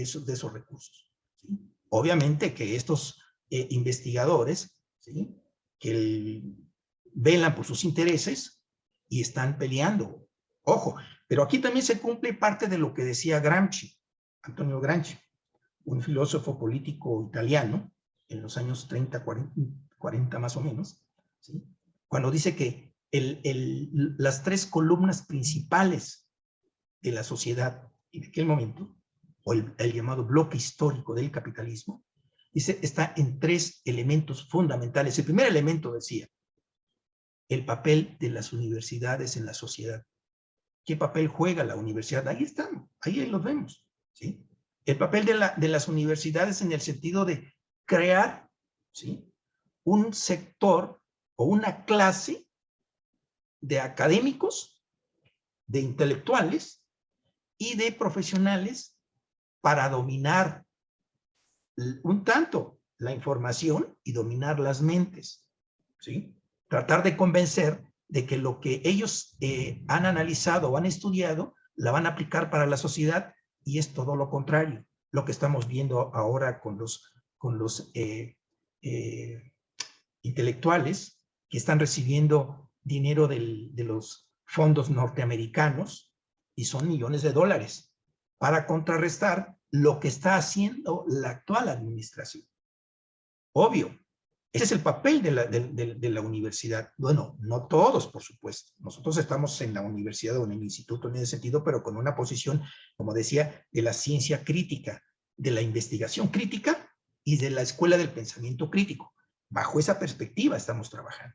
recursos, ¿sí? Obviamente que estos investigadores, ¿sí?, que velan por sus intereses y están peleando. Ojo, pero aquí también se cumple parte de lo que decía Gramsci, Antonio Gramsci, un filósofo político italiano, en los años 30, 40 más o menos, ¿sí?, cuando dice que las 3 columnas principales de la sociedad en aquel momento, o el llamado bloque histórico del capitalismo, dice, está en 3 elementos fundamentales. El primer elemento, decía, el papel de las universidades en la sociedad. ¿Qué papel juega la universidad? Ahí están, ahí los vemos, ¿sí? El papel de las universidades en el sentido de crear, ¿sí?, un sector o una clase de académicos, de intelectuales y de profesionales para dominar un tanto la información y dominar las mentes, ¿sí? Tratar de convencer de que lo que ellos han analizado o han estudiado la van a aplicar para la sociedad, y es todo lo contrario. Lo que estamos viendo ahora con los intelectuales que están recibiendo dinero de los fondos norteamericanos, y son millones de dólares, para contrarrestar lo que está haciendo la actual administración. Obvio, ese es el papel de la universidad. Bueno, no todos, por supuesto. Nosotros estamos en la universidad o en el instituto en ese sentido, pero con una posición, como decía, de la ciencia crítica, de la investigación crítica y de la escuela del pensamiento crítico. Bajo esa perspectiva estamos trabajando.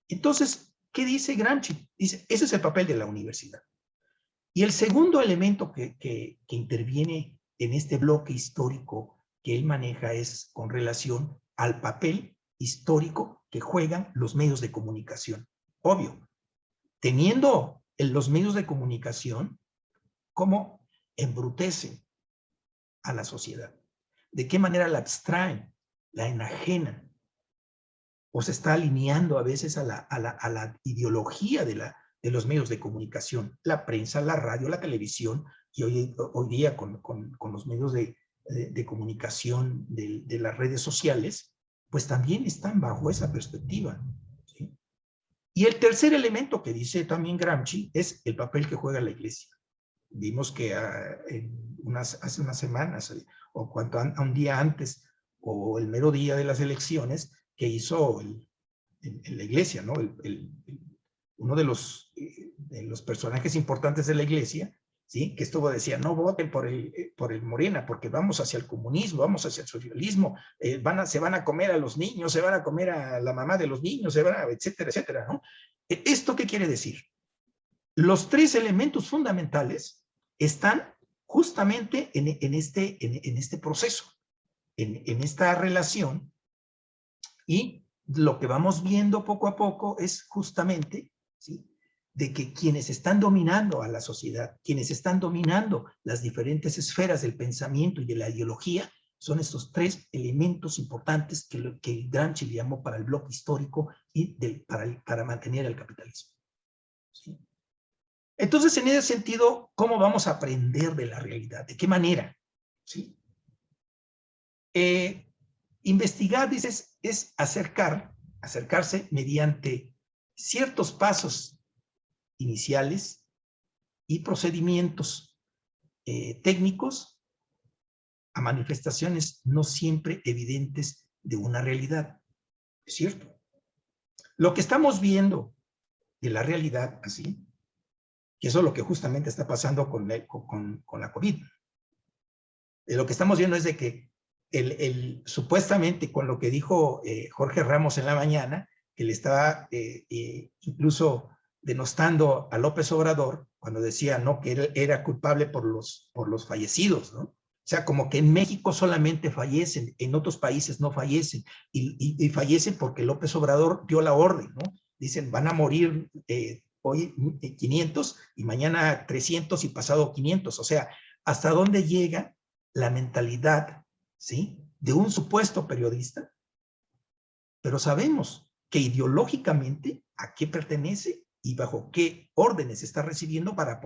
Entonces, ¿qué dice Gramsci? Dice, ese es el papel de la universidad. Y el segundo elemento que interviene en este bloque histórico que él maneja es con relación al papel histórico que juegan los medios de comunicación. Obvio, teniendo los medios de comunicación, ¿cómo embrutecen a la sociedad? ¿De qué manera la abstraen, la enajenan? O se está alineando a veces a la ideología de los medios de comunicación, la prensa, la radio, la televisión, y hoy día con los medios de comunicación de las redes sociales, pues también están bajo esa perspectiva, ¿sí? Y el tercer elemento que dice también Gramsci es el papel que juega la iglesia. Vimos que hace unas semanas, o un día antes, o el mero día de las elecciones, que hizo en la iglesia, ¿no? Uno de los personajes importantes de la iglesia, ¿sí?, que decía, no voten por el Morena, porque vamos hacia el comunismo, vamos hacia el socialismo, se van a comer a los niños, se van a comer a la mamá de los niños, etcétera, etcétera, ¿no? ¿Esto qué quiere decir? Los 3 elementos fundamentales están justamente en este proceso, en esta relación, y lo que vamos viendo poco a poco es justamente, ¿sí?, de que quienes están dominando a la sociedad, quienes están dominando las diferentes esferas del pensamiento y de la ideología, Son estos tres elementos importantes que Gramsci le llamó para el bloque histórico y para mantener el capitalismo. ¿Sí? Entonces, en ese sentido, ¿cómo vamos a aprender de la realidad? ¿De qué manera? ¿Sí? Investigar, dices, es acercarse mediante ciertos pasos iniciales y procedimientos técnicos a manifestaciones no siempre evidentes de una realidad. Es cierto. Lo que estamos viendo de la realidad, así, que eso es lo que justamente está pasando con la COVID. Lo que estamos viendo es de que supuestamente con lo que dijo Jorge Ramos en la mañana, que le estaba incluso denostando a López Obrador cuando decía, ¿no?, que él era culpable por los fallecidos, ¿no? O sea, como que en México solamente fallecen, en otros países no fallecen, y fallecen porque López Obrador dio la orden, ¿no? Dicen, van a morir hoy 500 y mañana 300 y pasado 500. O sea, ¿hasta dónde llega la mentalidad, ¿sí?, de un supuesto periodista? Pero sabemos que ideológicamente a qué pertenece y bajo qué órdenes está recibiendo para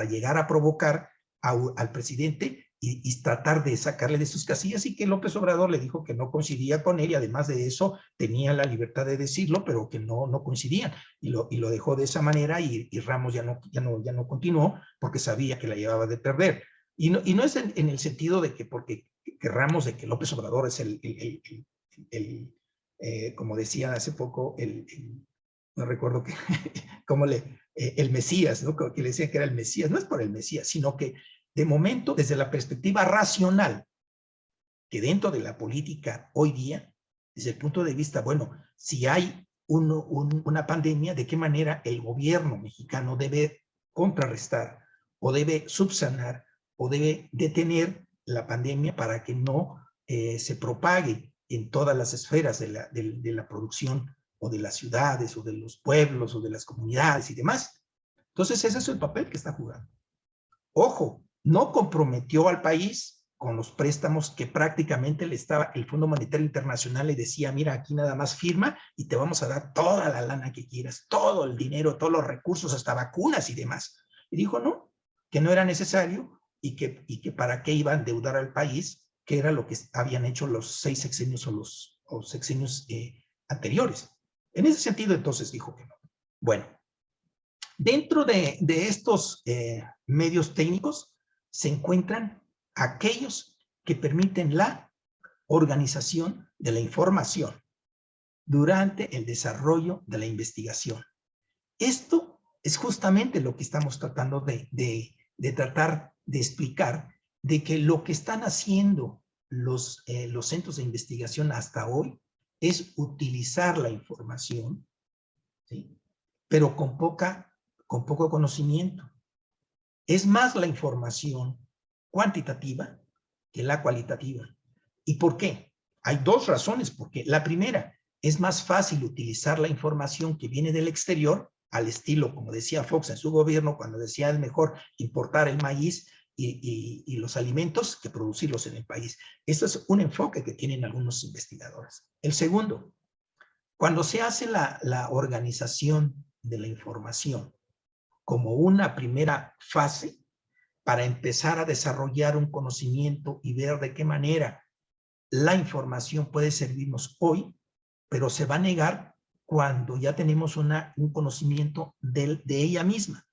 llegar a provocar al presidente y tratar de sacarle de sus casillas, y que López Obrador le dijo que no coincidía con él, y además de eso tenía la libertad de decirlo, pero que no coincidían, y lo dejó de esa manera, y Ramos ya no continuó porque sabía que la llevaba de perder. Y no es en el sentido de que porque querramos de que López Obrador es como decían hace poco, no recuerdo el Mesías, ¿no?, que le decían que era el Mesías. No es por el Mesías, sino que de momento, desde la perspectiva racional, que dentro de la política hoy día, desde el punto de vista, bueno, si hay una pandemia, ¿de qué manera el gobierno mexicano debe contrarrestar o debe subsanar o debe detener la pandemia para que no se propague en todas las esferas de la producción o de las ciudades o de los pueblos o de las comunidades y demás? Entonces, ese es el papel que está jugando. Ojo, no comprometió al país con los préstamos que prácticamente el Fondo Monetario Internacional le decía, mira, aquí nada más firma y te vamos a dar toda la lana que quieras, todo el dinero, todos los recursos, hasta vacunas y demás. Y dijo no, que no era necesario y que para qué iba a endeudar al país, que era lo que habían hecho los 6 sexenios o sexenios anteriores. En ese sentido, entonces dijo que no. Bueno, dentro de estos medios técnicos se encuentran aquellos que permiten la organización de la información durante el desarrollo de la investigación. Esto es justamente lo que estamos tratando de tratar de explicar, de que lo que están haciendo los centros de investigación hasta hoy es utilizar la información, ¿sí?, pero con poco conocimiento. Es más la información cuantitativa que la cualitativa. ¿Y por qué? Hay dos razones. Porque la primera, es más fácil utilizar la información que viene del exterior, al estilo, como decía Fox en su gobierno, cuando decía es mejor importar el maíz y los alimentos que producirlos en el país. Esto es un enfoque que tienen algunos investigadores. El segundo, cuando se hace la organización de la información como una primera fase para empezar a desarrollar un conocimiento y ver de qué manera la información puede servirnos hoy, pero se va a negar cuando ya tenemos un conocimiento de ella misma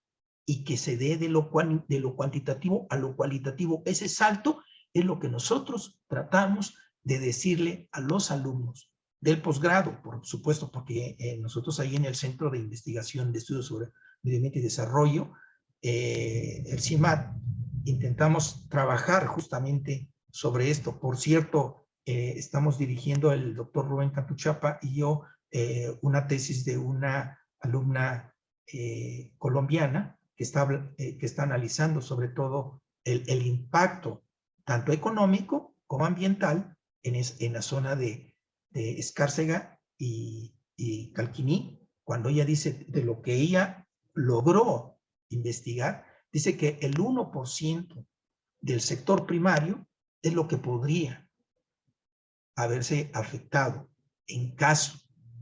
y que se dé de lo cuantitativo a lo cualitativo. Ese salto es lo que nosotros tratamos de decirle a los alumnos del posgrado, por supuesto, porque nosotros ahí en el Centro de Investigación de Estudios sobre Medio Ambiente y Desarrollo, el CIMAD, intentamos trabajar justamente sobre esto. Por cierto, estamos dirigiendo el doctor Rubén Cantuchapa y yo una tesis de una alumna colombiana que está analizando sobre todo el impacto tanto económico como ambiental en la zona de Escárcega y Calquiní, cuando ella dice de lo que ella logró investigar, dice que el 1% del sector primario es lo que podría haberse afectado en caso,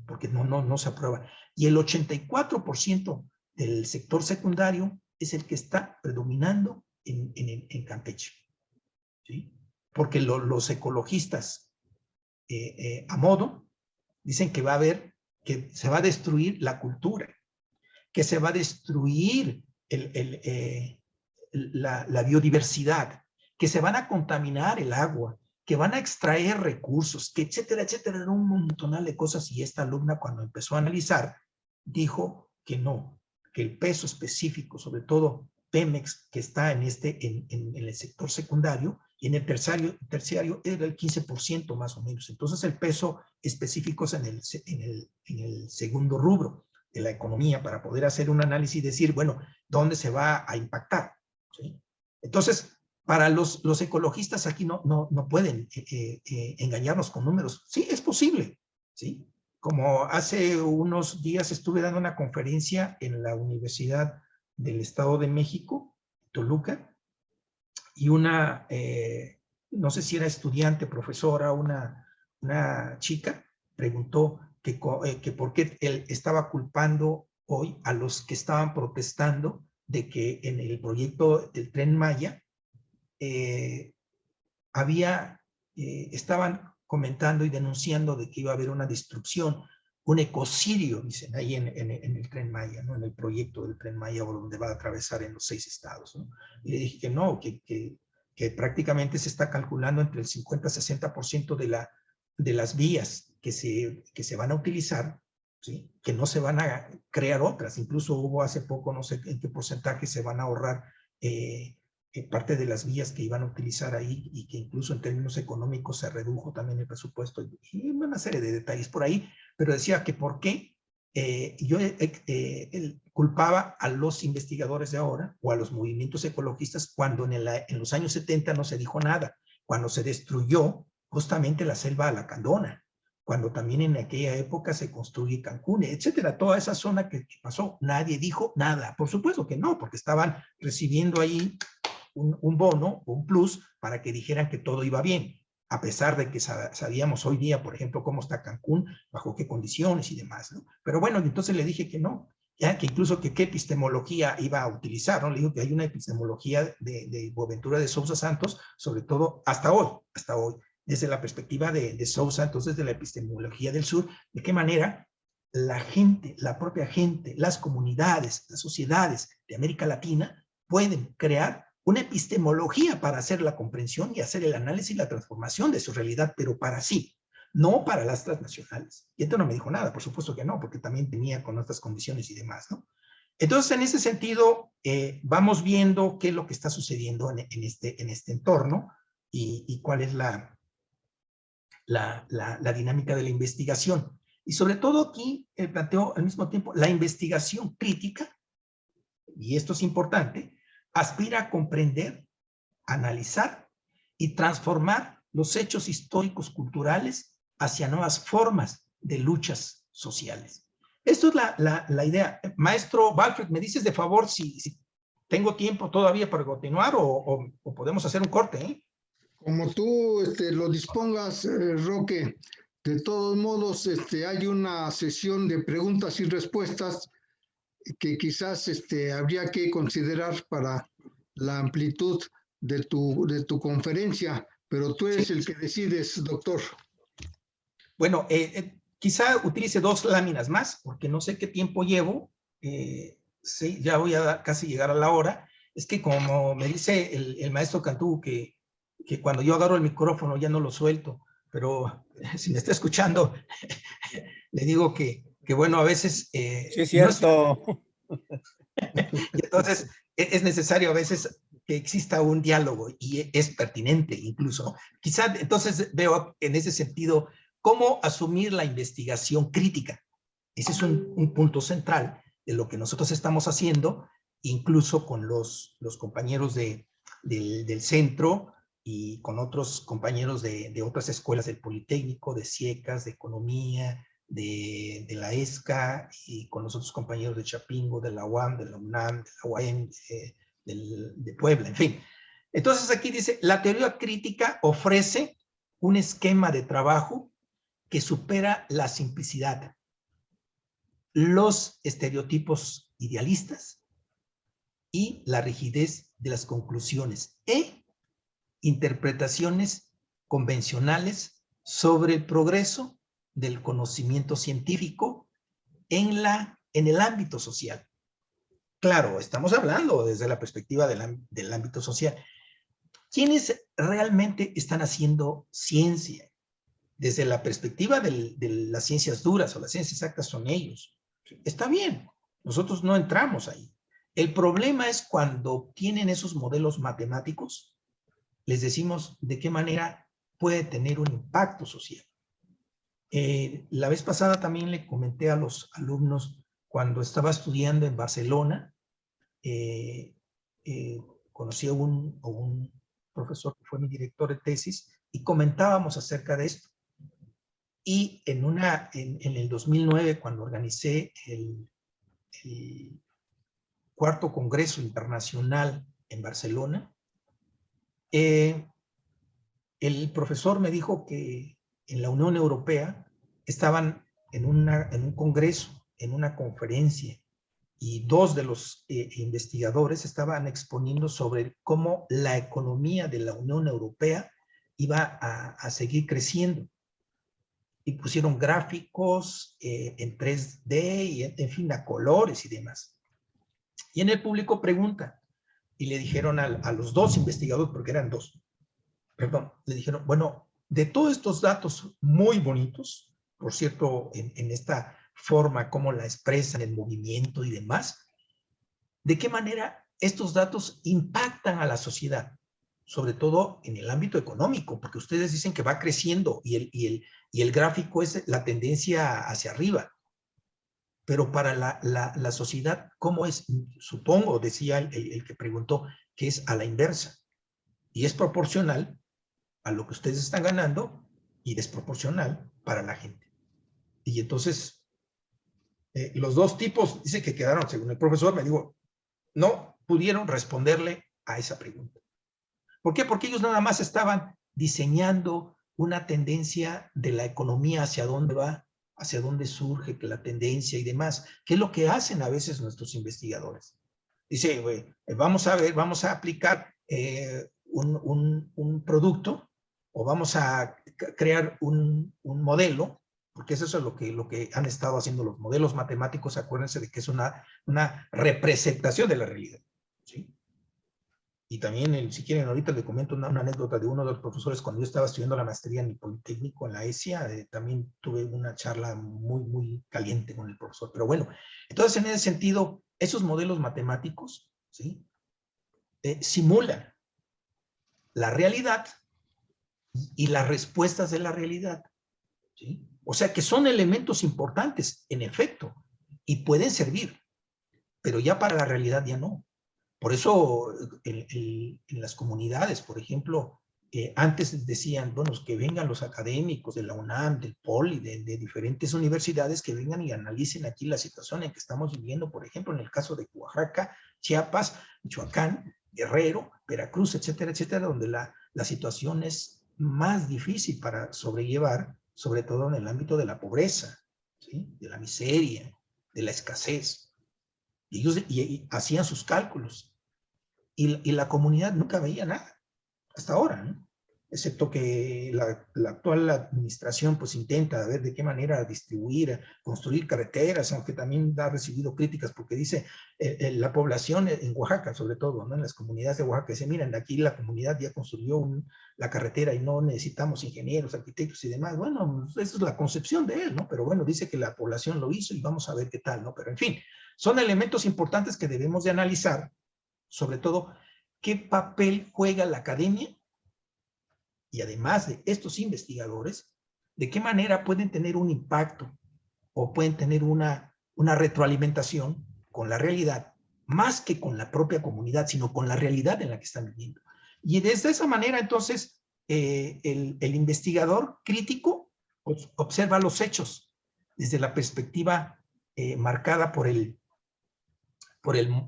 porque no se aprueba. Y el 84% del sector secundario es el que está predominando en Campeche, ¿sí? Porque los ecologistas a modo dicen que va a haber, que se va a destruir la cultura, que se va a destruir la biodiversidad, que se van a contaminar el agua, que van a extraer recursos, que etcétera, etcétera, un montonal de cosas. Y esta alumna, cuando empezó a analizar, dijo que no, que el peso específico, sobre todo Pemex, que está en el sector secundario, y en el terciario era el 15% más o menos. Entonces el peso específico es en el segundo rubro de la economía, para poder hacer un análisis y decir, bueno, ¿dónde se va a impactar? ¿Sí? Entonces, para los ecologistas aquí no pueden engañarnos con números. Sí, es posible, ¿sí? Como hace unos días estuve dando una conferencia en la Universidad del Estado de México, Toluca, y una, no sé si era estudiante, profesora, una chica, preguntó que por qué él estaba culpando hoy a los que estaban protestando de que en el proyecto del Tren Maya estaban comentando y denunciando de que iba a haber una destrucción, un ecocidio, dicen ahí en el Tren Maya, ¿no? En el proyecto del Tren Maya, o donde va a atravesar en los 6 estados, ¿no? Y le dije que no, que prácticamente se está calculando entre el 50-60% de las vías que se van a utilizar, ¿sí? Que no se van a crear otras. Incluso hubo hace poco, no sé en qué porcentaje se van a ahorrar parte de las vías que iban a utilizar ahí, y que incluso en términos económicos se redujo también el presupuesto, y una serie de detalles por ahí. Pero decía que por qué yo culpaba a los investigadores de ahora, o a los movimientos ecologistas, cuando en los años 70 no se dijo nada, cuando se destruyó justamente la selva alacandona, cuando también en aquella época se construye Cancún, etcétera, toda esa zona que pasó, nadie dijo nada. Por supuesto que no, porque estaban recibiendo ahí un bono, un plus, para que dijeran que todo iba bien, a pesar de que sabíamos hoy día, por ejemplo, cómo está Cancún, bajo qué condiciones y demás, ¿no? Pero bueno, entonces le dije que no, ya que incluso que qué epistemología iba a utilizar, ¿no? Le digo que hay una epistemología de Boaventura de Sousa Santos, sobre todo hasta hoy, desde la perspectiva de Sousa, entonces de la epistemología del sur, de qué manera la gente, la propia gente, las comunidades, las sociedades de América Latina pueden crear una epistemología para hacer la comprensión y hacer el análisis y la transformación de su realidad, pero para sí, no para las transnacionales. Y esto no me dijo nada, por supuesto que no, porque también tenía con otras condiciones y demás, ¿no? Entonces, en ese sentido, vamos viendo qué es lo que está sucediendo en este entorno, y cuál es la dinámica de la investigación. Y sobre todo aquí planteo al mismo tiempo la investigación crítica, y esto es importante, aspira a comprender, analizar y transformar los hechos históricos culturales hacia nuevas formas de luchas sociales. Esto es la idea. Maestro Walfred, ¿me dices de favor si tengo tiempo todavía para continuar, o podemos hacer un corte, ¿eh? Como tú lo dispongas, Roque. De todos modos, hay una sesión de preguntas y respuestas que quizás habría que considerar para la amplitud de tu conferencia, pero tú eres el que decides, doctor. Bueno, quizá utilice 2 láminas más, porque no sé qué tiempo llevo. Sí, ya voy a casi llegar a la hora. Es que como me dice el maestro Cantú, que cuando yo agarro el micrófono ya no lo suelto, pero si me está escuchando, le digo que bueno, a veces... sí, es cierto. Entonces, es necesario a veces que exista un diálogo, y es pertinente incluso. Quizá entonces veo en ese sentido cómo asumir la investigación crítica. Ese es un punto central de lo que nosotros estamos haciendo, incluso con los compañeros del centro, y con otros compañeros de otras escuelas del Politécnico, de CIECAS, de Economía, de la ESCA, y con los otros compañeros de Chapingo, de la UAM, de la UNAM, de la UAM, de Puebla, en fin. Entonces aquí dice, la teoría crítica ofrece un esquema de trabajo que supera la simplicidad, los estereotipos idealistas y la rigidez de las conclusiones e interpretaciones convencionales sobre el progreso del conocimiento científico en el ámbito social. Claro, estamos hablando desde la perspectiva del ámbito social. ¿Quiénes realmente están haciendo ciencia? Desde la perspectiva de las ciencias duras o las ciencias exactas son ellos. Está bien, nosotros no entramos ahí. El problema es cuando tienen esos modelos matemáticos, les decimos de qué manera puede tener un impacto social. La vez pasada también le comenté a los alumnos, cuando estaba estudiando en Barcelona, conocí a un profesor que fue mi director de tesis y comentábamos acerca de esto. Y en el 2009, cuando organicé el cuarto Congreso Internacional en Barcelona, el profesor me dijo que en la Unión Europea estaban en un congreso, en una conferencia, y dos de los investigadores estaban exponiendo sobre cómo la economía de la Unión Europea iba a seguir creciendo. Y pusieron gráficos en 3D y en fin, a colores y demás. Y en el público pregunta, y le dijeron a los dos investigadores, porque eran dos, perdón, le dijeron, bueno, de todos estos datos muy bonitos, por cierto, en esta forma, cómo la expresan, el movimiento y demás, ¿de qué manera estos datos impactan a la sociedad? Sobre todo en el ámbito económico, porque ustedes dicen que va creciendo y el gráfico es la tendencia hacia arriba. Pero para la sociedad, ¿cómo es? Supongo, decía el que preguntó, que es a la inversa. Y es proporcional a lo que ustedes están ganando y desproporcional para la gente. Y entonces, los dos tipos, dice que quedaron, según el profesor, me dijo, no pudieron responderle a esa pregunta. ¿Por qué? Porque ellos nada más estaban diseñando una tendencia de la economía, hacia dónde va, hacia dónde surge la tendencia y demás, que es lo que hacen a veces nuestros investigadores. Dice, vamos a ver, vamos a aplicar un producto o vamos a crear un modelo, porque eso es lo que han estado haciendo los modelos matemáticos. Acuérdense de que es una representación de la realidad, ¿sí? Y también, si quieren, ahorita les comento una anécdota de uno de los profesores. Cuando yo estaba estudiando la maestría en el Politécnico, en la ESIA, también tuve una charla muy, muy caliente con el profesor. Pero bueno, entonces en ese sentido, esos modelos matemáticos, ¿sí? Simulan la realidad y las respuestas de la realidad, ¿sí? O sea que son elementos importantes, en efecto, y pueden servir, pero ya para la realidad ya no. Por eso en las comunidades, por ejemplo, antes decían, bueno, que vengan los académicos de la UNAM, del POLI, de diferentes universidades, que vengan y analicen aquí la situación en que estamos viviendo, por ejemplo, en el caso de Oaxaca, Chiapas, Michoacán, Guerrero, Veracruz, etcétera, etcétera, donde la situación es más difícil para sobrellevar, sobre todo en el ámbito de la pobreza, ¿sí? De la miseria, de la escasez. Y ellos hacían sus cálculos. Y la comunidad nunca veía nada, hasta ahora, ¿no? Excepto que la actual administración pues intenta ver de qué manera distribuir, construir carreteras, aunque también ha recibido críticas porque dice la población en Oaxaca, sobre todo, ¿no? En las comunidades de Oaxaca, dice, miren, aquí la comunidad ya construyó la carretera y no necesitamos ingenieros, arquitectos y demás. Bueno, esa es la concepción de él, ¿no? Pero bueno, dice que la población lo hizo y vamos a ver qué tal, ¿no? Pero en fin, son elementos importantes que debemos de analizar, sobre todo, qué papel juega la academia y además de estos investigadores, de qué manera pueden tener un impacto o pueden tener una retroalimentación con la realidad, más que con la propia comunidad, sino con la realidad en la que están viviendo. Y desde esa manera, entonces, el investigador crítico observa los hechos desde la perspectiva marcada por el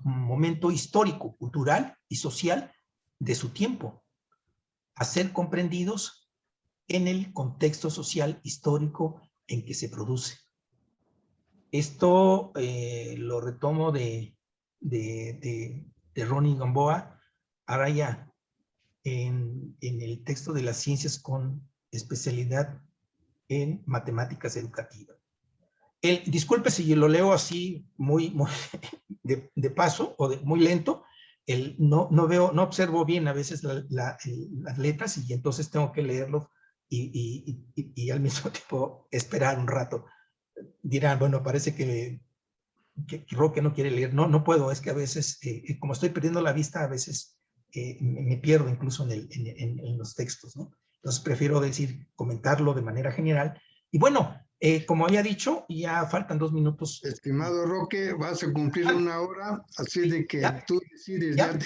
momento histórico, cultural y social de su tiempo, a ser comprendidos en el contexto social histórico en que se produce. Esto lo retomo de Ronnie Gamboa, Araya, en el texto de las ciencias con especialidad en matemáticas educativas. Disculpe si lo leo así muy de paso o muy lento. No observo bien a veces las letras y entonces tengo que leerlo y al mismo tiempo esperar un rato. Dirán, bueno, parece que Roque no quiere leer. No puedo, es que a veces, como estoy perdiendo la vista, a veces me pierdo incluso en los textos, ¿no? Entonces prefiero comentarlo de manera general. Y bueno, como había dicho, ya faltan 2 minutos. Estimado Roque, vas a cumplir 1 hora, así de que ¿Ya? tú decides. ¿Ya?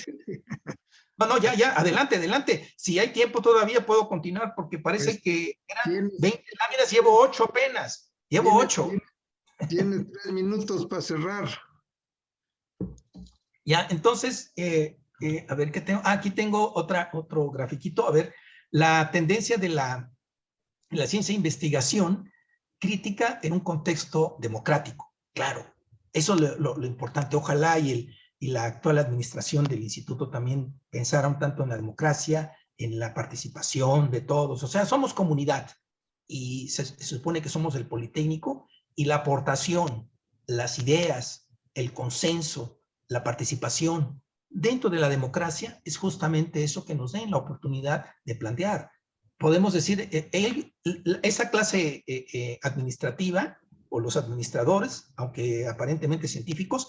No, ya, adelante. Si hay tiempo todavía puedo continuar, porque parece Pues, que eran 20 láminas, llevo 8 apenas. Llevo 8. Tienes 3 minutos para cerrar. Ya, entonces, a ver qué tengo. Aquí tengo otro grafiquito. A ver, la tendencia de la ciencia de investigación crítica en un contexto democrático. Claro, eso es lo importante. Ojalá y la actual administración del instituto también pensara un tanto en la democracia, en la participación de todos. O sea, somos comunidad y se supone que somos el Politécnico, y la aportación, las ideas, el consenso, la participación dentro de la democracia es justamente eso que nos den la oportunidad de plantear. Podemos decir, esa clase administrativa o los administradores, aunque aparentemente científicos,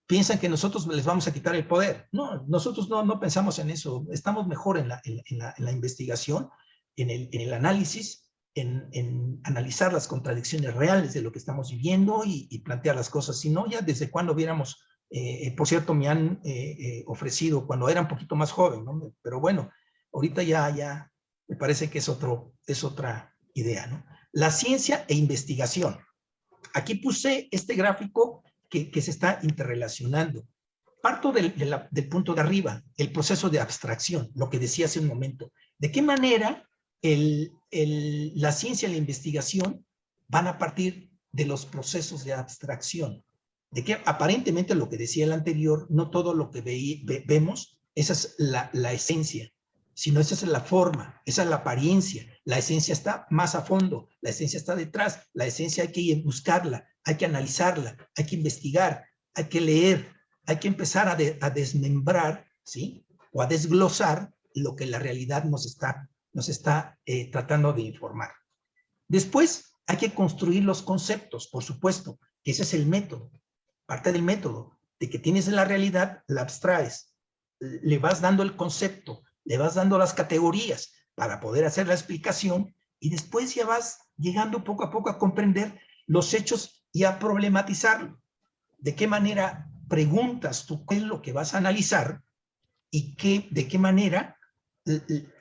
piensan que nosotros les vamos a quitar el poder. No, nosotros no pensamos en eso. Estamos mejor en la investigación, en el análisis, en analizar las contradicciones reales de lo que estamos viviendo y plantear las cosas. Si no, ya desde cuando hubiéramos, por cierto, me han ofrecido cuando era un poquito más joven, ¿no? Pero bueno, ahorita ya me parece que es otra idea, ¿no? La ciencia e investigación. Aquí puse este gráfico que se está interrelacionando. Parto del punto de arriba, el proceso de abstracción, lo que decía hace un momento. ¿De qué manera la ciencia y la investigación van a partir de los procesos de abstracción? De que aparentemente lo que decía el anterior, no todo lo que vemos, esa es la esencia, sino esa es la forma, esa es la apariencia. La esencia está más a fondo, la esencia está detrás, la esencia hay que buscarla, hay que analizarla, hay que investigar, hay que leer, hay que empezar a desmembrar, ¿sí? O a desglosar lo que la realidad nos está tratando de informar. Después hay que construir los conceptos, por supuesto, que ese es el método, parte del método, de que tienes la realidad, la abstraes, le vas dando el concepto, le vas dando las categorías para poder hacer la explicación y después ya vas llegando poco a poco a comprender los hechos y a problematizarlo. ¿De qué manera preguntas tú qué es lo que vas a analizar y de qué manera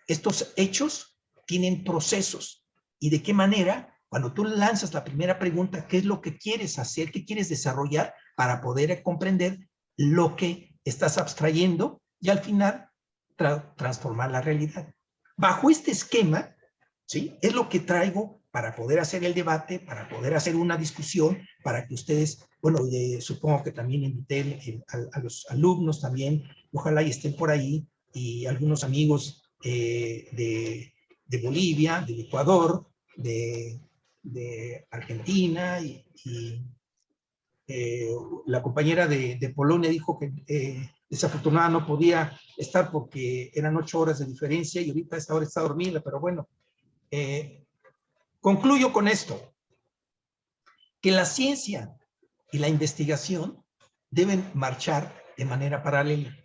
estos hechos tienen procesos? Y de qué manera, cuando tú lanzas la primera pregunta, ¿qué es lo que quieres hacer? ¿Qué quieres desarrollar para poder comprender lo que estás abstrayendo y al final transformar la realidad? Bajo este esquema, ¿sí? Es lo que traigo para poder hacer el debate, para poder hacer una discusión, para que ustedes, bueno, supongo que también invité a los alumnos también, ojalá y estén por ahí, y algunos amigos de Bolivia, del Ecuador, de Argentina, y la compañera de Polonia dijo que desafortunada no podía estar porque eran 8 horas de diferencia y ahorita a esta hora está dormida, pero bueno. Concluyo con esto, que la ciencia y la investigación deben marchar de manera paralela.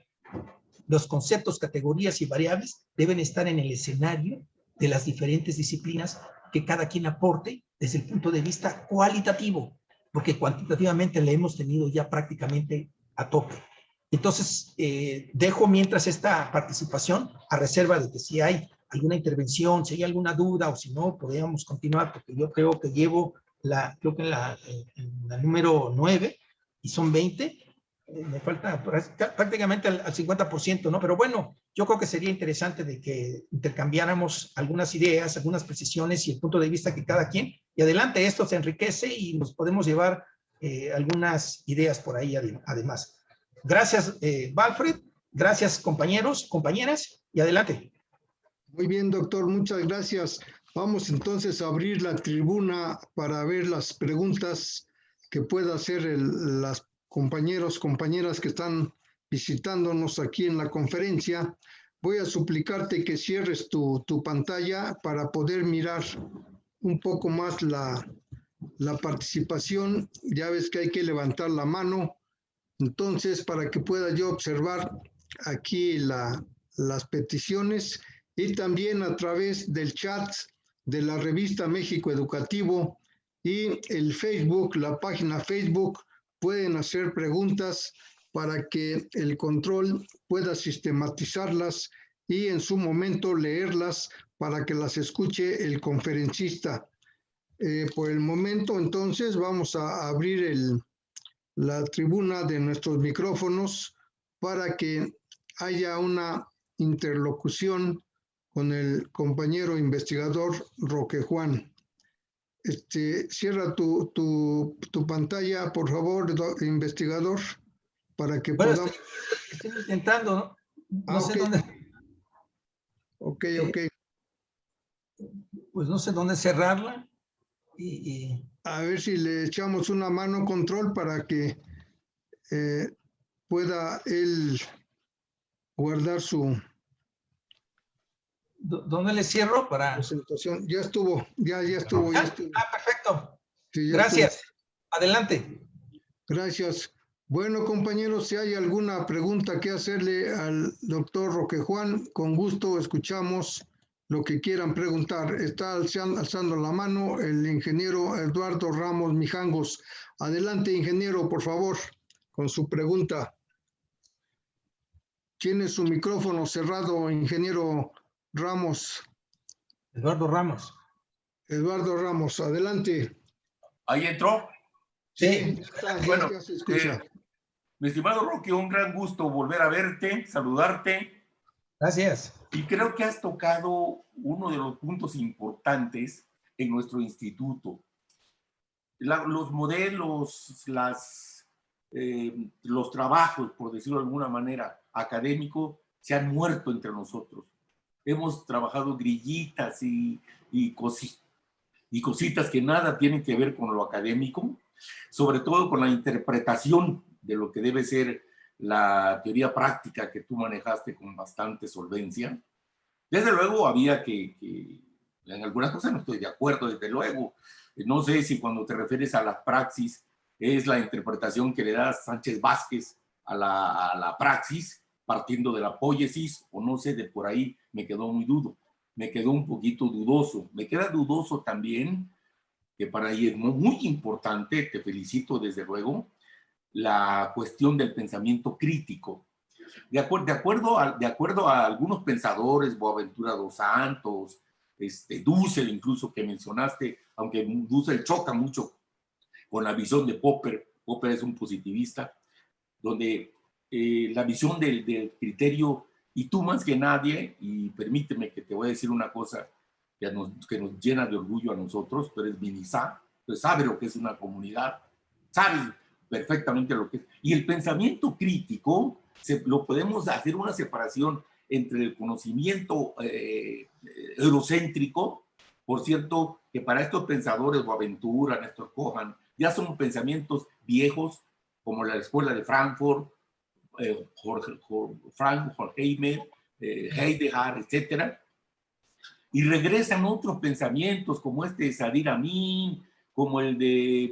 Los conceptos, categorías y variables deben estar en el escenario de las diferentes disciplinas que cada quien aporte desde el punto de vista cualitativo, porque cuantitativamente la hemos tenido ya prácticamente a tope. Entonces, dejo mientras esta participación a reserva de que si hay alguna intervención, si hay alguna duda o si no, podríamos continuar, porque yo creo que llevo la número 9 y son 20. Me falta prácticamente al 50%, ¿no? Pero bueno, yo creo que sería interesante de que intercambiáramos algunas ideas, algunas precisiones y el punto de vista que cada quien, y adelante, esto se enriquece y nos podemos llevar algunas ideas por ahí además. Gracias, Walfred, gracias compañeros, compañeras, y adelante. Muy bien, doctor, muchas gracias. Vamos entonces a abrir la tribuna para ver las preguntas que pueda hacer las compañeros, compañeras que están visitándonos aquí en la conferencia. Voy a suplicarte que cierres tu pantalla para poder mirar un poco más la participación. Ya ves que hay que levantar la mano. Entonces, para que pueda yo observar aquí las peticiones y también a través del chat de la revista México Educativo y el Facebook, la página Facebook, pueden hacer preguntas para que el control pueda sistematizarlas y en su momento leerlas para que las escuche el conferencista. Por el momento, entonces, vamos a abrir la tribuna de nuestros micrófonos para que haya una interlocución con el compañero investigador Roque Juan. Cierra tu pantalla, por favor, investigador, para que Bueno, podamos... estoy intentando, ¿no? No sé okay. dónde. Ok. Pues no sé dónde cerrarla. A ver si le echamos una mano control para que pueda él guardar su ¿Dónde le cierro para...? presentación. Ya estuvo, ya estuvo. Perfecto. Sí, gracias. Estuvo. Adelante. Gracias. Bueno, compañeros, si hay alguna pregunta que hacerle al doctor Roque Juan, con gusto escuchamos lo que quieran preguntar. Está alzando la mano el ingeniero Eduardo Ramos Mijangos. Adelante, ingeniero, por favor, con su pregunta. Tiene su micrófono cerrado, ingeniero Ramos. Eduardo Ramos. Eduardo Ramos, adelante. ¿Ahí entró? Sí. Bueno, ya se escucha. Mi estimado Roque, un gran gusto volver a verte, saludarte. Gracias. Y creo que has tocado uno de los puntos importantes en nuestro instituto. Los modelos, los trabajos, por decirlo de alguna manera, académicos, se han muerto entre nosotros. Hemos trabajado grillitas y cositas que nada tienen que ver con lo académico, sobre todo con la interpretación de lo que debe ser la teoría práctica que tú manejaste con bastante solvencia. Desde luego había que en algunas cosas no estoy de acuerdo, desde luego. No sé si cuando te refieres a la praxis es la interpretación que le da Sánchez Vázquez a la praxis, partiendo de la poiesis, o no sé, de por ahí me quedó me quedó un poquito dudoso. Me queda dudoso también, que para ahí es muy importante, te felicito desde luego, la cuestión del pensamiento crítico. De acuerdo a algunos pensadores, Boaventura dos Santos, Dussel incluso que mencionaste, aunque Dussel choca mucho con la visión de Popper. Popper es un positivista, donde la visión del criterio, y tú más que nadie, y permíteme que te voy a decir una cosa que nos llena de orgullo a nosotros, tú eres Minizá, tú sabes lo que es una comunidad, sabes perfectamente lo que es. Y el pensamiento crítico, lo podemos hacer una separación entre el conocimiento eurocéntrico, por cierto, que para estos pensadores, Boaventura, Néstor Cohen, ya son pensamientos viejos, como la escuela de Frankfurt, Frank Horkheimer, Heidegger, etcétera, y regresan otros pensamientos como este de Sadir Amin, como el de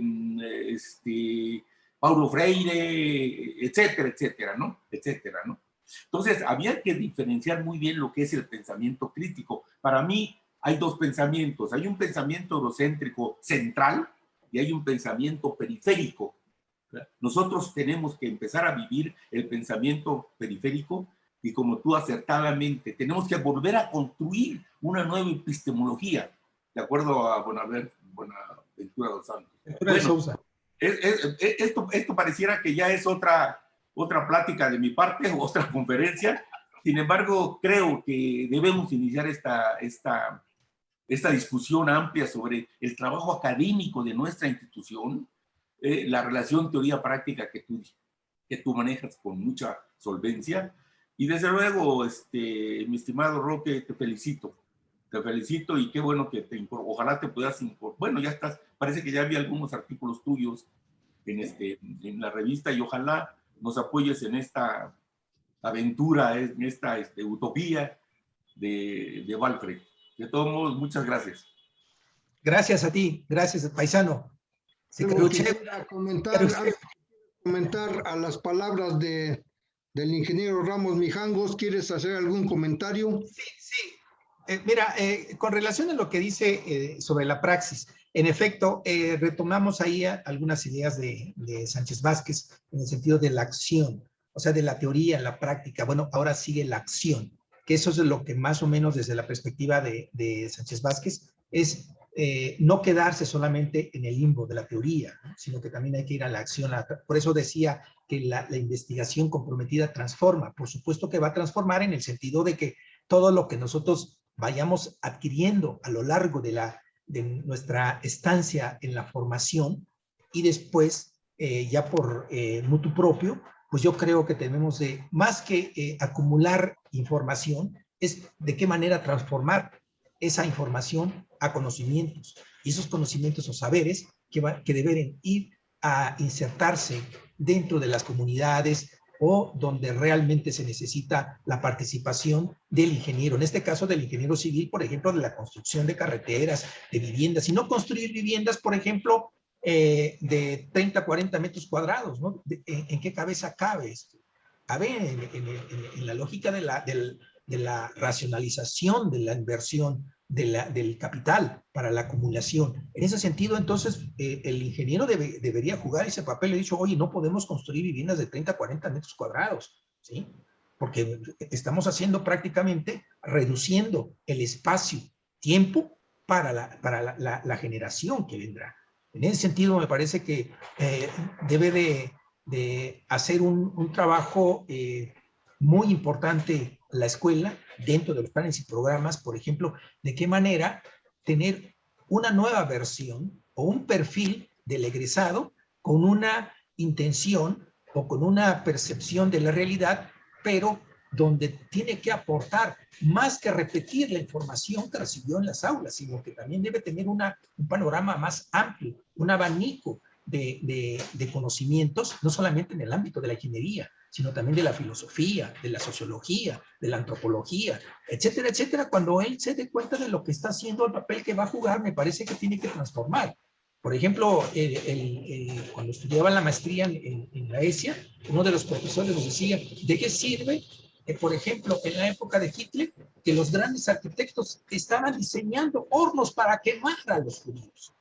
Paulo Freire, etcétera, etcétera, ¿no? Etcétera, ¿no? Entonces, había que diferenciar muy bien lo que es el pensamiento crítico. Para mí, hay dos pensamientos. Hay un pensamiento eurocéntrico central y hay un pensamiento periférico. Nosotros tenemos que empezar a vivir el pensamiento periférico y, como tú acertadamente, tenemos que volver a construir una nueva epistemología, de acuerdo a Bonaventura dos Santos. Bueno, esto pareciera que ya es otra otra plática de mi parte o otra conferencia. Sin embargo, creo que debemos iniciar esta discusión amplia sobre el trabajo académico de nuestra institución, la relación teoría-práctica que tú manejas con mucha solvencia. Y desde luego, mi estimado Roque, te felicito y qué bueno que ojalá te puedas incorporar. Bueno, ya estás, parece que ya había algunos artículos tuyos en la revista y ojalá nos apoyes en esta aventura, en esta utopía de Valfred. De todos modos, muchas gracias. Gracias a ti, gracias, paisano. Comentar a las palabras del ingeniero Ramos Mijangos. ¿Quieres hacer algún comentario? Sí. Mira, con relación a lo que dice sobre la praxis, en efecto, retomamos ahí algunas ideas de Sánchez Vázquez en el sentido de la acción, o sea, de la teoría, la práctica. Bueno, ahora sigue la acción, que eso es lo que más o menos desde la perspectiva de Sánchez Vázquez es no quedarse solamente en el limbo de la teoría, ¿no? Sino que también hay que ir a la acción. Por eso decía que la investigación comprometida transforma. Por supuesto que va a transformar en el sentido de que todo lo que nosotros vayamos adquiriendo a lo largo de nuestra estancia en la formación y después ya por mutuo propio, pues yo creo que tenemos más que acumular información, es de qué manera transformar esa información a conocimientos, y esos conocimientos o saberes que deben ir a insertarse dentro de las comunidades o donde realmente se necesita la participación del ingeniero, en este caso del ingeniero civil, por ejemplo, de la construcción de carreteras, de viviendas, y no construir viviendas, por ejemplo, de 30, 40 metros cuadrados, ¿no? ¿En qué cabeza cabe esto? Cabe en la lógica de la racionalización de la inversión del capital para la acumulación. En ese sentido, entonces, el ingeniero debería jugar ese papel. Le he dicho, oye, no podemos construir viviendas de 30, 40 metros cuadrados, ¿sí? Porque estamos haciendo prácticamente, reduciendo el espacio-tiempo para la generación que vendrá. En ese sentido, me parece que debe de hacer un trabajo muy importante la escuela dentro de los planes y programas, por ejemplo, de qué manera tener una nueva versión o un perfil del egresado con una intención o con una percepción de la realidad, pero donde tiene que aportar más que repetir la información que recibió en las aulas, sino que también debe tener un panorama más amplio, un abanico de conocimientos, no solamente en el ámbito de la ingeniería, sino también de la filosofía, de la sociología, de la antropología, etcétera, etcétera. Cuando él se dé cuenta de lo que está haciendo, el papel que va a jugar, me parece que tiene que transformar. Por ejemplo, cuando estudiaba la maestría en la ESIA, uno de los profesores nos decía, ¿de qué sirve, por ejemplo, en la época de Hitler, que los grandes arquitectos estaban diseñando hornos para quemar a los judíos?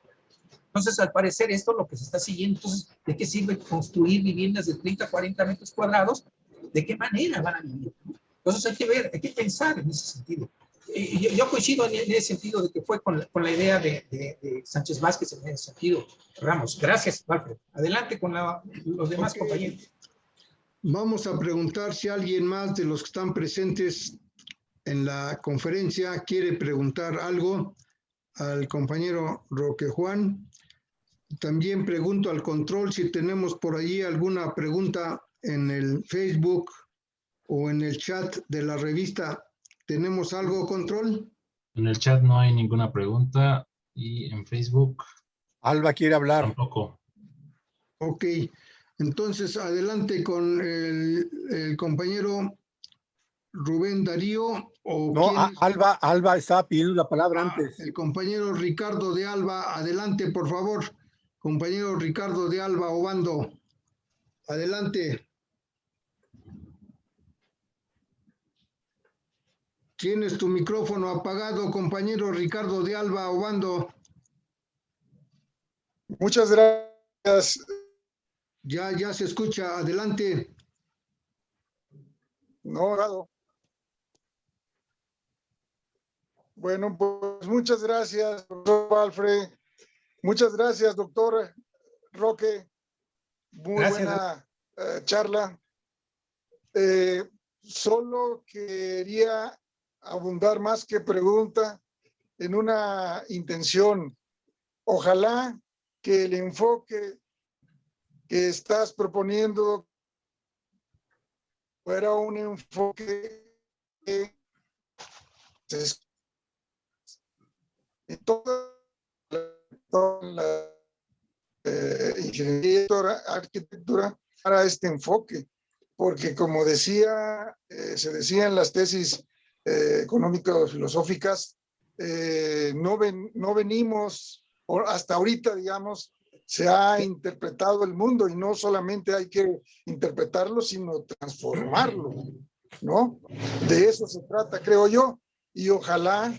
Entonces, al parecer, esto es lo que se está siguiendo. Entonces, ¿de qué sirve construir viviendas de 30, 40 metros cuadrados? ¿De qué manera van a vivir? Entonces, hay que ver, hay que pensar en ese sentido. Yo coincido en ese sentido de que fue con la idea de Sánchez Vázquez en ese sentido. Ramos, gracias, Walter. Adelante con los demás compañeros. Vamos a preguntar si alguien más de los que están presentes en la conferencia quiere preguntar algo al compañero Roque Juan. También pregunto al control si tenemos por allí alguna pregunta en el Facebook o en el chat de la revista. ¿Tenemos algo, control? En el chat no hay ninguna pregunta y en Facebook Alba quiere hablar. Tampoco. Ok, entonces adelante con el compañero Rubén Darío. ¿O no, Alba estaba pidiendo la palabra antes. El compañero Ricardo de Alba, adelante por favor. Compañero Ricardo de Alba Obando, adelante. Tienes tu micrófono apagado, compañero Ricardo de Alba Obando. Muchas gracias. Ya se escucha, adelante. No, grado. Bueno, pues muchas gracias, doctor Alfred. Muchas gracias, doctor Roque. Muy gracias. Buena charla. Solo quería abundar más que pregunta en una intención. Ojalá que el enfoque que estás proponiendo fuera un enfoque que en toda la ingeniería, arquitectura, para este enfoque, porque como decía, se decía en las tesis económico-filosóficas, no venimos, hasta ahorita, digamos, se ha interpretado el mundo y no solamente hay que interpretarlo, sino transformarlo, ¿no? De eso se trata, creo yo, y ojalá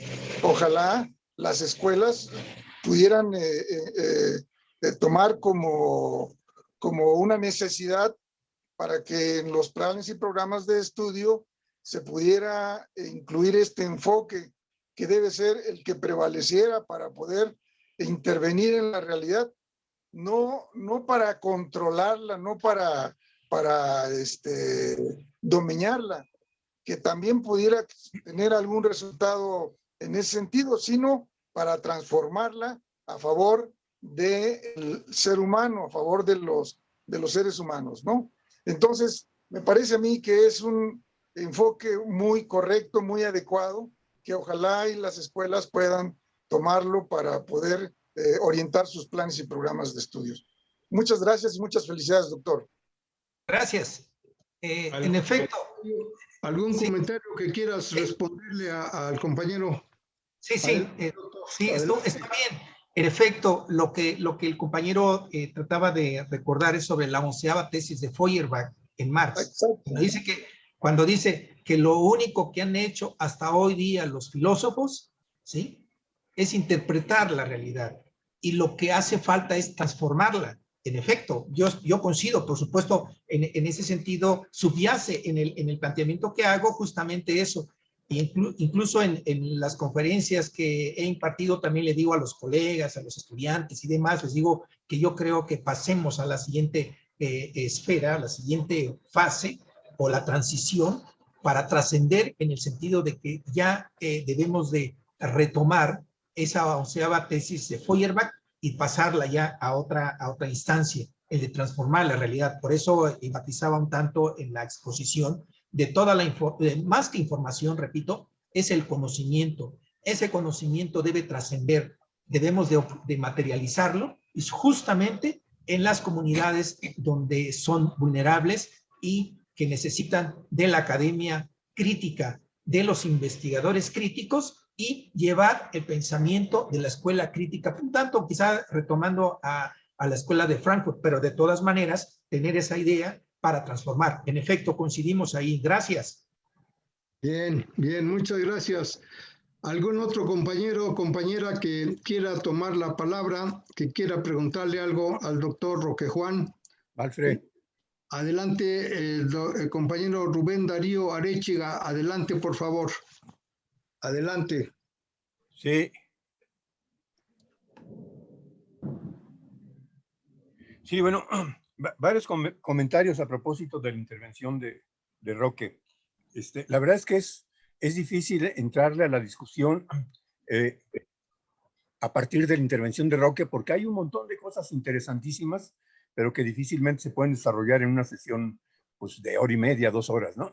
las escuelas pudieran tomar como una necesidad para que en los planes y programas de estudio se pudiera incluir este enfoque que debe ser el que prevaleciera para poder intervenir en la realidad, no para controlarla, no para dominarla, que también pudiera tener algún resultado en ese sentido, sino para transformarla a favor del ser humano, a favor de los seres humanos, ¿no? Entonces, me parece a mí que es un enfoque muy correcto, muy adecuado, que ojalá y las escuelas puedan tomarlo para poder orientar sus planes y programas de estudios. Muchas gracias y muchas felicidades, doctor. Gracias. En efecto. ¿Algún comentario que quieras responderle al compañero? Sí, esto está bien. En efecto, lo que el compañero trataba de recordar es sobre la 11ª tesis de Feuerbach en Marx. Cuando dice que lo único que han hecho hasta hoy día los filósofos, ¿sí?, es interpretar la realidad, y lo que hace falta es transformarla. En efecto, yo coincido, por supuesto, en ese sentido, subyace en el planteamiento que hago justamente eso. Incluso en las conferencias que he impartido también le digo a los colegas, a los estudiantes y demás, les digo que yo creo que pasemos a la siguiente esfera, a la siguiente fase o la transición, para trascender en el sentido de que ya debemos de retomar esa 11ª tesis de Feuerbach y pasarla ya a otra instancia, el de transformar la realidad. Por eso enfatizaba un tanto en la exposición de toda más que información, repito, es el conocimiento. Ese conocimiento debe trascender, debemos de materializarlo, y justamente en las comunidades donde son vulnerables y que necesitan de la academia crítica, de los investigadores críticos, y llevar el pensamiento de la escuela crítica, un tanto quizá retomando a la escuela de Frankfurt, pero de todas maneras tener esa idea para transformar. En efecto, coincidimos ahí. Gracias. Bien, muchas gracias. ¿Algún otro compañero o compañera que quiera tomar la palabra, que quiera preguntarle algo al doctor Roque Juan? Alfred. Adelante, el compañero Rubén Darío Arechiga. Adelante, por favor. Adelante. Sí. Sí, bueno, varios comentarios a propósito de la intervención de Roque. La verdad es que es difícil entrarle a la discusión a partir de la intervención de Roque, porque hay un montón de cosas interesantísimas, pero que difícilmente se pueden desarrollar en una sesión pues, de hora y media, 2 horas, ¿no?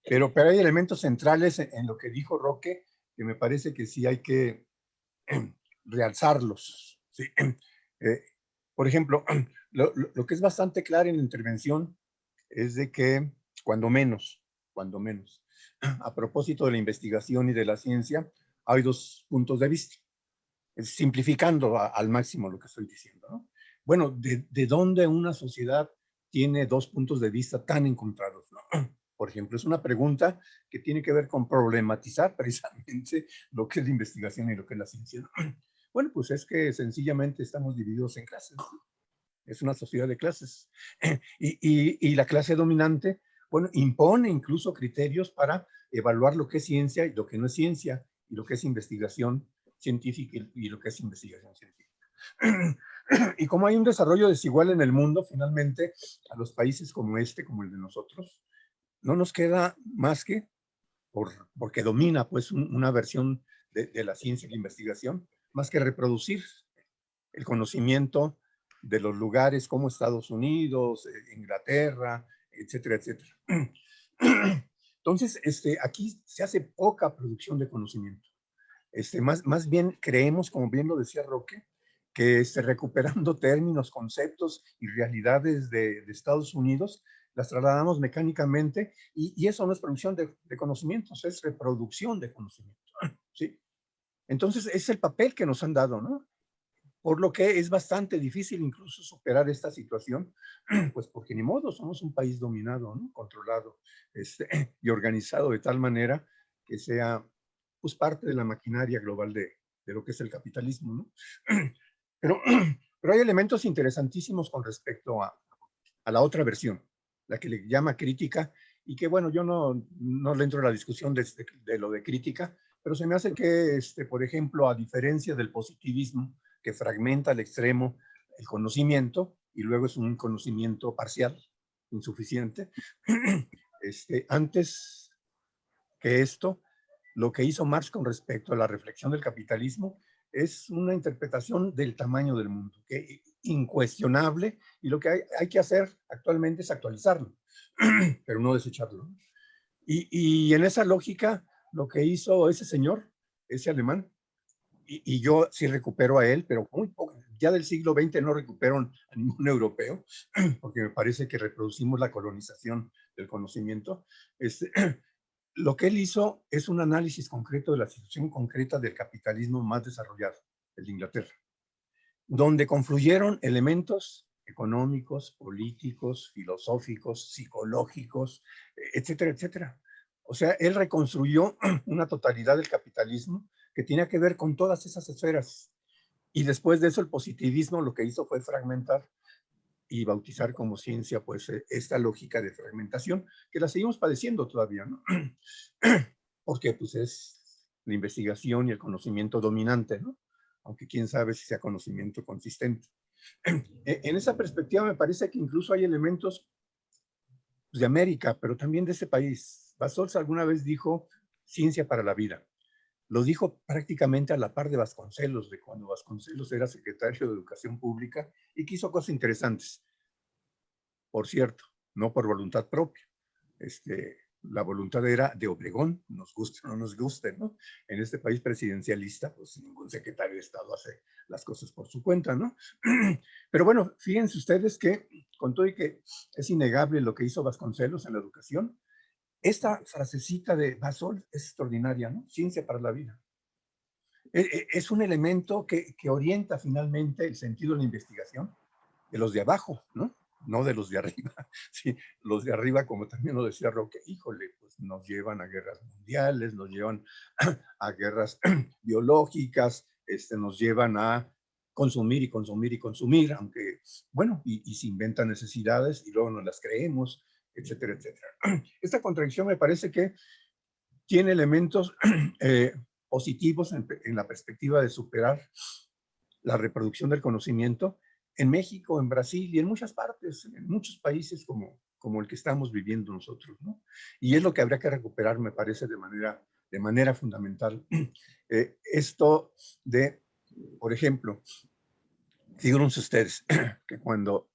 Pero hay elementos centrales en lo que dijo Roque que me parece que sí hay que realzarlos. ¿Sí? Por ejemplo, lo que es bastante claro en la intervención es de que, cuando menos, a propósito de la investigación y de la ciencia, hay 2 puntos de vista, simplificando al máximo lo que estoy diciendo, ¿no? Bueno, ¿de dónde una sociedad tiene 2 puntos de vista tan encontrados, ¿no? Por ejemplo, es una pregunta que tiene que ver con problematizar precisamente lo que es la investigación y lo que es la ciencia, ¿no? Bueno, pues es que sencillamente estamos divididos en clases, ¿no? Es una sociedad de clases. Y la clase dominante, bueno, impone incluso criterios para evaluar lo que es ciencia y lo que no es ciencia, y lo que es investigación científica y lo que es investigación científica. Y como hay un desarrollo desigual en el mundo, finalmente, a los países como como el de nosotros, no nos queda más que, porque domina pues una versión de la ciencia y la investigación, más que reproducir el conocimiento de los lugares como Estados Unidos, Inglaterra, etcétera, etcétera. Entonces, aquí se hace poca producción de conocimiento. Más bien creemos, como bien lo decía Roque, que recuperando términos, conceptos y realidades de Estados Unidos, las trasladamos mecánicamente y eso no es producción de conocimientos, es reproducción de conocimiento. ¿Sí? Entonces, es el papel que nos han dado, ¿no? Por lo que es bastante difícil incluso superar esta situación, pues porque ni modo, somos un país dominado, ¿no? Controlado y organizado de tal manera que sea pues parte de la maquinaria global de lo que es el capitalismo, ¿no? Pero hay elementos interesantísimos con respecto a la otra versión, la que le llama crítica, y que bueno, yo no le entro a la discusión de lo de crítica, pero se me hace que, por ejemplo, a diferencia del positivismo, que fragmenta al extremo el conocimiento, y luego es un conocimiento parcial, insuficiente, antes que esto, lo que hizo Marx con respecto a la reflexión del capitalismo es una interpretación del tamaño del mundo, que incuestionable, y lo que hay que hacer actualmente es actualizarlo, pero no desecharlo. Y en esa lógica, lo que hizo ese señor, ese alemán, y yo sí recupero a él, pero muy poco, ya del siglo XX no recupero a ningún europeo, porque me parece que reproducimos la colonización del conocimiento. Lo que él hizo es un análisis concreto de la situación concreta del capitalismo más desarrollado, el de Inglaterra, donde confluyeron elementos económicos, políticos, filosóficos, psicológicos, etcétera, etcétera. O sea, él reconstruyó una totalidad del capitalismo que tenía que ver con todas esas esferas. Y después de eso, el positivismo lo que hizo fue fragmentar y bautizar como ciencia, pues, esta lógica de fragmentación, que la seguimos padeciendo todavía, ¿no? Porque, pues, es la investigación y el conocimiento dominante, ¿no? Aunque quién sabe si sea conocimiento consistente. En esa perspectiva me parece que incluso hay elementos de América, pero también de ese país. Basols alguna vez dijo ciencia para la vida. Lo dijo prácticamente a la par de Vasconcelos, de cuando Vasconcelos era secretario de Educación Pública y que hizo cosas interesantes. Por cierto, no por voluntad propia. La voluntad era de Obregón, nos guste o no nos guste, ¿no? En este país presidencialista, pues ningún secretario de Estado hace las cosas por su cuenta, ¿no? Pero bueno, fíjense ustedes que, con todo y que es innegable lo que hizo Vasconcelos en la educación, esta frasecita de Basol es extraordinaria, ¿no? Ciencia para la vida. Es un elemento que orienta finalmente el sentido de la investigación de los de abajo, ¿no? No de los de arriba. Sí, los de arriba, como también lo decía Roque, híjole, pues nos llevan a guerras mundiales, nos llevan a guerras biológicas, nos llevan a consumir y consumir y consumir, aunque, bueno, y se inventan necesidades y luego no las creemos, etcétera, etcétera. Esta contradicción me parece que tiene elementos positivos en la perspectiva de superar la reproducción del conocimiento en México, en Brasil y en muchas partes, en muchos países como el que estamos viviendo nosotros, ¿no? Y es lo que habría que recuperar, me parece, de manera fundamental. Esto de, por ejemplo, fíjense ustedes que cuando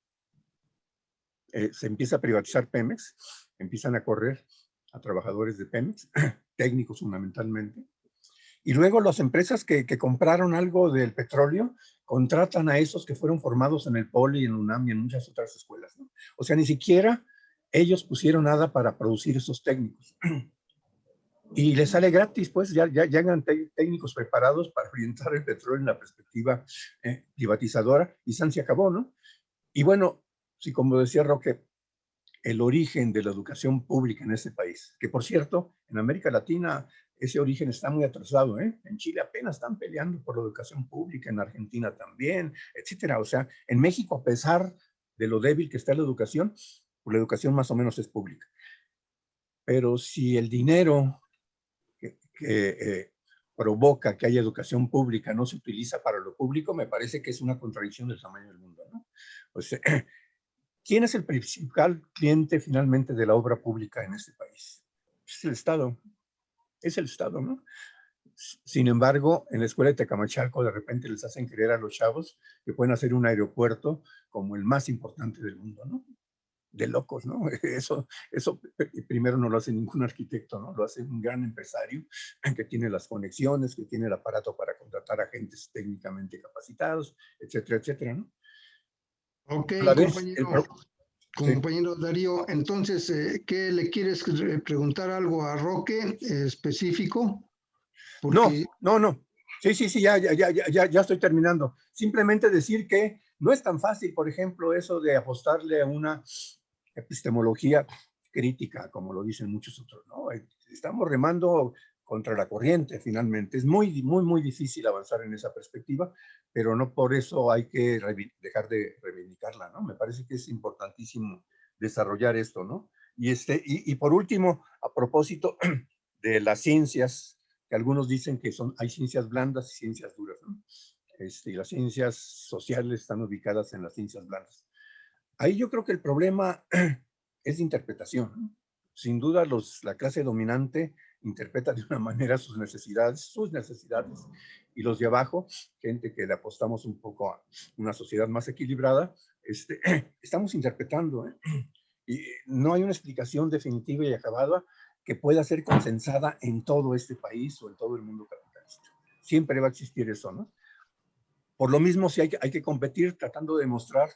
se empieza a privatizar Pemex, empiezan a correr a trabajadores de Pemex, técnicos fundamentalmente, y luego las empresas que compraron algo del petróleo contratan a esos que fueron formados en el Poli, en UNAM y en muchas otras escuelas, ¿no? O sea, ni siquiera ellos pusieron nada para producir esos técnicos. Y les sale gratis, pues ya llegan técnicos preparados para orientar el petróleo en la perspectiva privatizadora y San se acabó, ¿no? Y bueno, sí, como decía Roque, el origen de la educación pública en este país, que por cierto, en América Latina ese origen está muy atrasado, ¿eh? En Chile apenas están peleando por la educación pública, en Argentina también, etcétera. O sea, en México, a pesar de lo débil que está la educación, pues la educación más o menos es pública. Pero si el dinero que provoca que haya educación pública no se utiliza para lo público, me parece que es una contradicción del tamaño del mundo, ¿no? O sea, ¿quién es el principal cliente finalmente de la obra pública en este país? Es el Estado. Es el Estado, ¿no? Sin embargo, en la escuela de Tecamachalco de repente les hacen creer a los chavos que pueden hacer un aeropuerto como el más importante del mundo, ¿no? De locos, ¿no? Eso primero no lo hace ningún arquitecto, ¿no? Lo hace un gran empresario que tiene las conexiones, que tiene el aparato para contratar agentes técnicamente capacitados, etcétera, etcétera, ¿no? Ok, A la vez, compañero Darío, entonces, ¿qué le quieres preguntar algo a Roque específico? Porque... No. Sí, ya estoy terminando. Simplemente decir que no es tan fácil, por ejemplo, eso de apostarle a una epistemología crítica, como lo dicen muchos otros, ¿no? Estamos remando contra la corriente, finalmente. Es muy difícil avanzar en esa perspectiva, pero no por eso hay que dejar de reivindicarla, ¿no? Me parece que es importantísimo desarrollar esto, ¿no? Y por último, a propósito de las ciencias, que algunos dicen que hay ciencias blandas y ciencias duras, ¿no? Y las ciencias sociales están ubicadas en las ciencias blandas. Ahí yo creo que el problema es de interpretación, ¿no? Sin duda la clase dominante interpreta de una manera sus necesidades, y los de abajo, gente que le apostamos un poco a una sociedad más equilibrada, estamos interpretando, ¿eh? Y no hay una explicación definitiva y acabada que pueda ser consensada en todo este país o en todo el mundo capitalista. Siempre va a existir eso, ¿no? Por lo mismo, sí hay que competir tratando de demostrar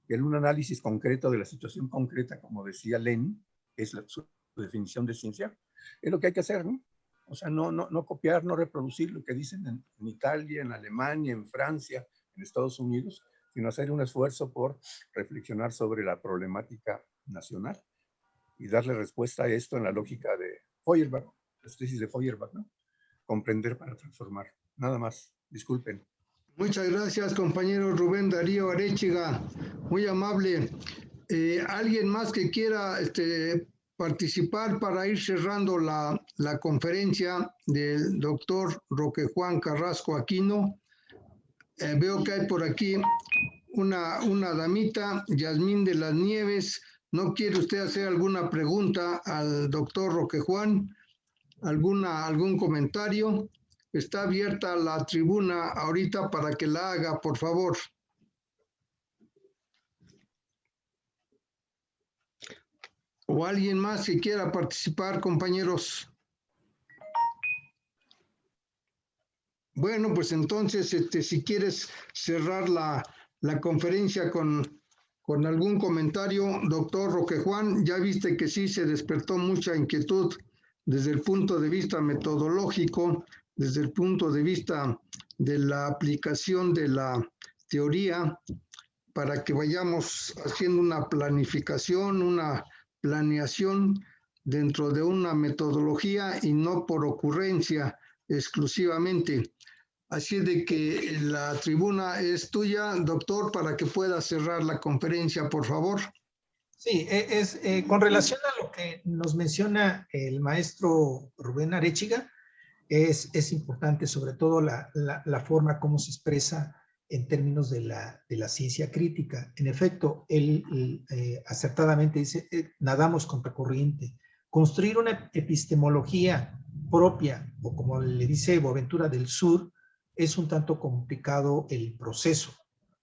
que en un análisis concreto de la situación concreta, como decía Lenin, es su definición de ciencia, es lo que hay que hacer, ¿no? O sea, no copiar, no reproducir lo que dicen en Italia, en Alemania, en Francia, en Estados Unidos, sino hacer un esfuerzo por reflexionar sobre la problemática nacional y darle respuesta a esto en la lógica de Feuerbach, las tesis de Feuerbach, ¿no? Comprender para transformar. Nada más. Disculpen. Muchas gracias, compañero Rubén Darío Arechiga. Muy amable. ¿Alguien más que quiera participar para ir cerrando la conferencia del doctor Roque Juan Carrasco Aquino? Veo que hay por aquí una damita, Yasmín de las Nieves. ¿No quiere usted hacer alguna pregunta al doctor Roque Juan? ¿Algún comentario? Está abierta la tribuna ahorita para que la haga, por favor. ¿O alguien más que quiera participar, compañeros? Bueno, pues entonces, si quieres cerrar la conferencia con algún comentario, doctor Roque Juan, ya viste que sí se despertó mucha inquietud desde el punto de vista metodológico, desde el punto de vista de la aplicación de la teoría, para que vayamos haciendo una planificación, una planeación dentro de una metodología y no por ocurrencia exclusivamente. Así de que la tribuna es tuya, doctor, para que pueda cerrar la conferencia, por favor. Sí, con relación a lo que nos menciona el maestro Rubén Arechiga, es importante sobre todo la forma como se expresa en términos de la ciencia crítica. En efecto, él acertadamente dice, nadamos contra corriente. Construir una epistemología propia, o como le dice Boaventura del Sur, es un tanto complicado el proceso,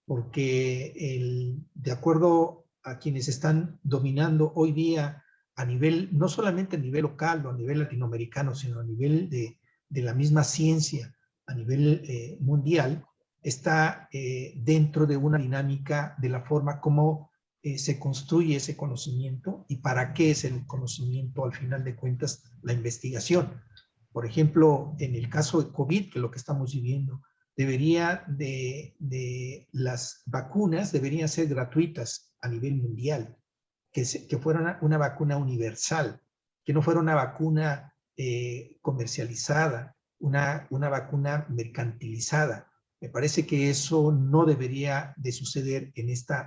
porque de acuerdo a quienes están dominando hoy día a nivel, no solamente a nivel local o a nivel latinoamericano, sino a nivel de la misma ciencia a nivel mundial, está dentro de una dinámica de la forma como se construye ese conocimiento y para qué es el conocimiento, al final de cuentas, la investigación. Por ejemplo, en el caso de COVID, que es lo que estamos viviendo, las vacunas deberían ser gratuitas a nivel mundial, que fuera una vacuna universal, que no fuera una vacuna comercializada, una vacuna mercantilizada. Me parece que eso no debería de suceder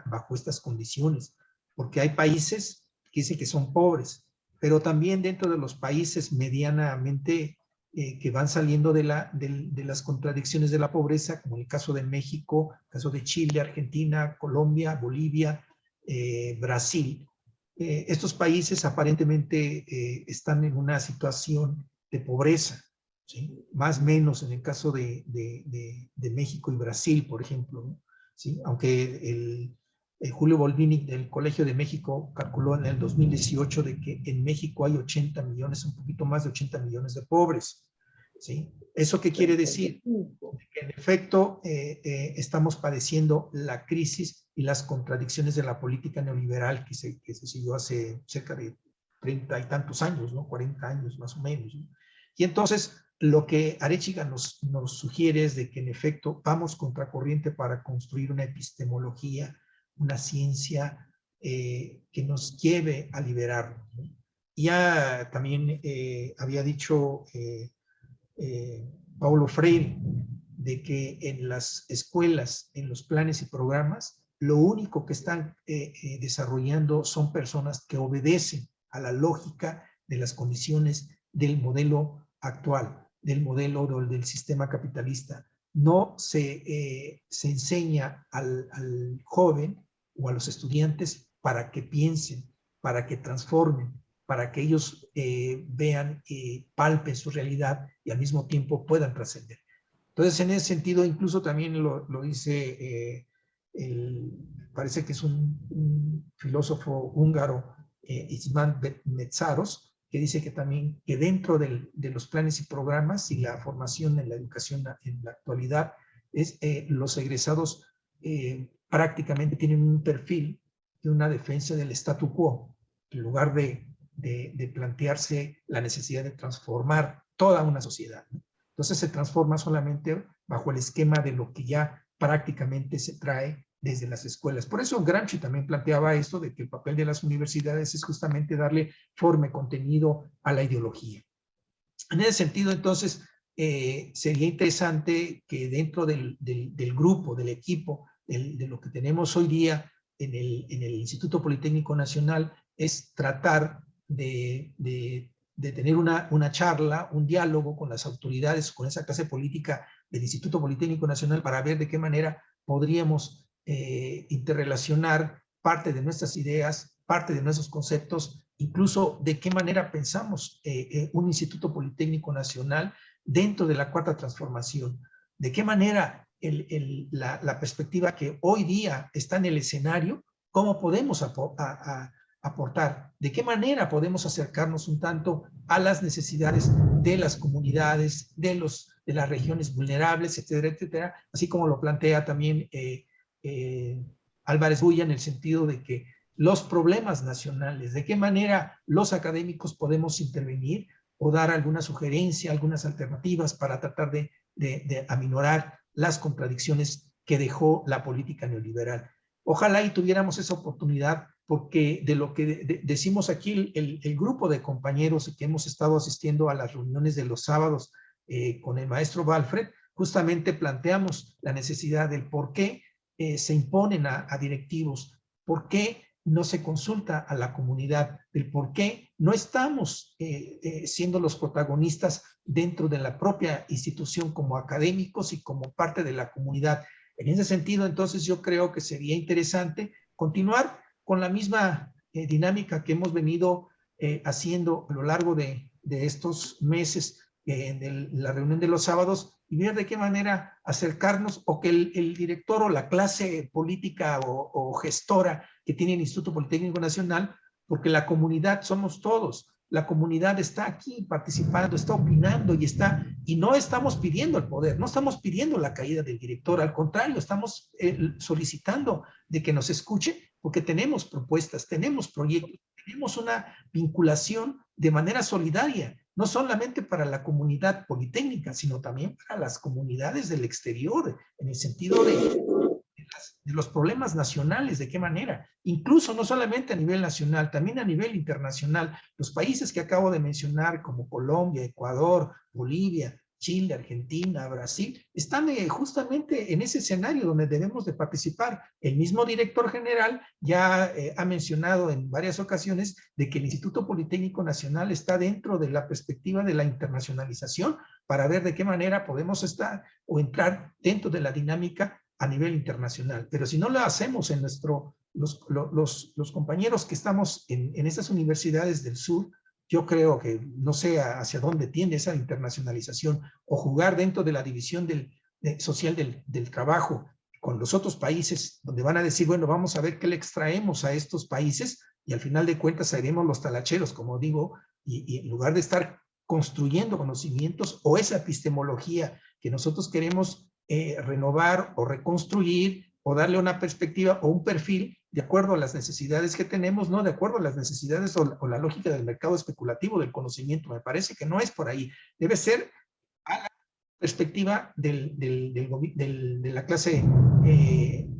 bajo estas condiciones, porque hay países que dicen que son pobres, pero también dentro de los países medianamente que van saliendo de las contradicciones de la pobreza, como el caso de México, el caso de Chile, Argentina, Colombia, Bolivia, Brasil. Estos países aparentemente están en una situación de pobreza, ¿sí? Más o menos en el caso de México y Brasil, por ejemplo, ¿no? ¿Sí? Aunque Julio Volvini del Colegio de México calculó en el 2018 de que en México hay 80 millones, un poquito más de 80 millones de pobres, ¿sí? ¿Eso qué quiere decir? Que en efecto estamos padeciendo la crisis y las contradicciones de la política neoliberal que se siguió hace cerca de 30 y tantos años, ¿no? 40 años más o menos, ¿no? Y entonces lo que Arechiga nos sugiere es de que en efecto vamos contracorriente para construir una epistemología, una ciencia que nos lleve a liberarnos, ¿no? Ya también había dicho Paulo Freire de que en las escuelas, en los planes y programas, lo único que están desarrollando son personas que obedecen a la lógica de las condiciones del modelo actual, del modelo del sistema capitalista. No se enseña al joven o a los estudiantes para que piensen, para que transformen, para que ellos vean y palpen su realidad y al mismo tiempo puedan trascender. Entonces, en ese sentido, incluso también lo dice, parece que es un filósofo húngaro, István Metzáros, que dice que también que dentro de los planes y programas y la formación en la educación en la actualidad, los egresados prácticamente tienen un perfil de una defensa del statu quo, en lugar de plantearse la necesidad de transformar toda una sociedad, ¿no? Entonces se transforma solamente bajo el esquema de lo que ya prácticamente se trae desde las escuelas. Por eso Gramsci también planteaba esto de que el papel de las universidades es justamente darle forma y contenido a la ideología. En ese sentido, entonces, sería interesante que dentro del grupo, del equipo, de lo que tenemos hoy día en el Instituto Politécnico Nacional, es tratar de tener una charla, un diálogo con las autoridades, con esa clase política del Instituto Politécnico Nacional para ver de qué manera podríamos interrelacionar parte de nuestras ideas, parte de nuestros conceptos, incluso de qué manera pensamos un Instituto Politécnico Nacional dentro de la Cuarta Transformación, de qué manera la perspectiva que hoy día está en el escenario, cómo podemos aportar, de qué manera podemos acercarnos un tanto a las necesidades de las comunidades, de las regiones vulnerables, etcétera, etcétera, así como lo plantea también Álvarez Bulla en el sentido de que los problemas nacionales, de qué manera los académicos podemos intervenir o dar alguna sugerencia, algunas alternativas para tratar de aminorar las contradicciones que dejó la política neoliberal. Ojalá y tuviéramos esa oportunidad, porque de lo que decimos aquí, el grupo de compañeros que hemos estado asistiendo a las reuniones de los sábados con el maestro Walfred, justamente planteamos la necesidad del por qué se imponen a directivos, por qué no se consulta a la comunidad, del por qué no estamos siendo los protagonistas dentro de la propia institución como académicos y como parte de la comunidad. En ese sentido, entonces, yo creo que sería interesante continuar con la misma dinámica que hemos venido haciendo a lo largo de estos meses en la reunión de los sábados y ver de qué manera acercarnos o que el director o la clase política o gestora que tiene el Instituto Politécnico Nacional, porque la comunidad somos todos, la comunidad está aquí participando, está opinando y no estamos pidiendo el poder, no estamos pidiendo la caída del director, al contrario, estamos solicitando de que nos escuche porque tenemos propuestas, tenemos proyectos, tenemos una vinculación de manera solidaria, no solamente para la comunidad politécnica, sino también para las comunidades del exterior, en el sentido de los problemas nacionales, de qué manera, incluso no solamente a nivel nacional, también a nivel internacional. Los países que acabo de mencionar, como Colombia, Ecuador, Bolivia, Chile, Argentina, Brasil, están justamente en ese escenario donde debemos de participar. El mismo director general ya ha mencionado en varias ocasiones de que el Instituto Politécnico Nacional está dentro de la perspectiva de la internacionalización para ver de qué manera podemos estar o entrar dentro de la dinámica a nivel internacional. Pero si no lo hacemos en nuestro los compañeros que estamos en estas universidades del sur, yo creo que no sé hacia dónde tiende esa internacionalización o jugar dentro de la división social del trabajo con los otros países, donde van a decir, bueno, vamos a ver qué le extraemos a estos países y al final de cuentas seremos los talacheros, como digo, y en lugar de estar construyendo conocimientos o esa epistemología que nosotros queremos renovar o reconstruir o darle una perspectiva o un perfil de acuerdo a las necesidades que tenemos, no de acuerdo a las necesidades o la lógica del mercado especulativo del conocimiento. Me parece que no es por ahí. Debe ser a la perspectiva de la clase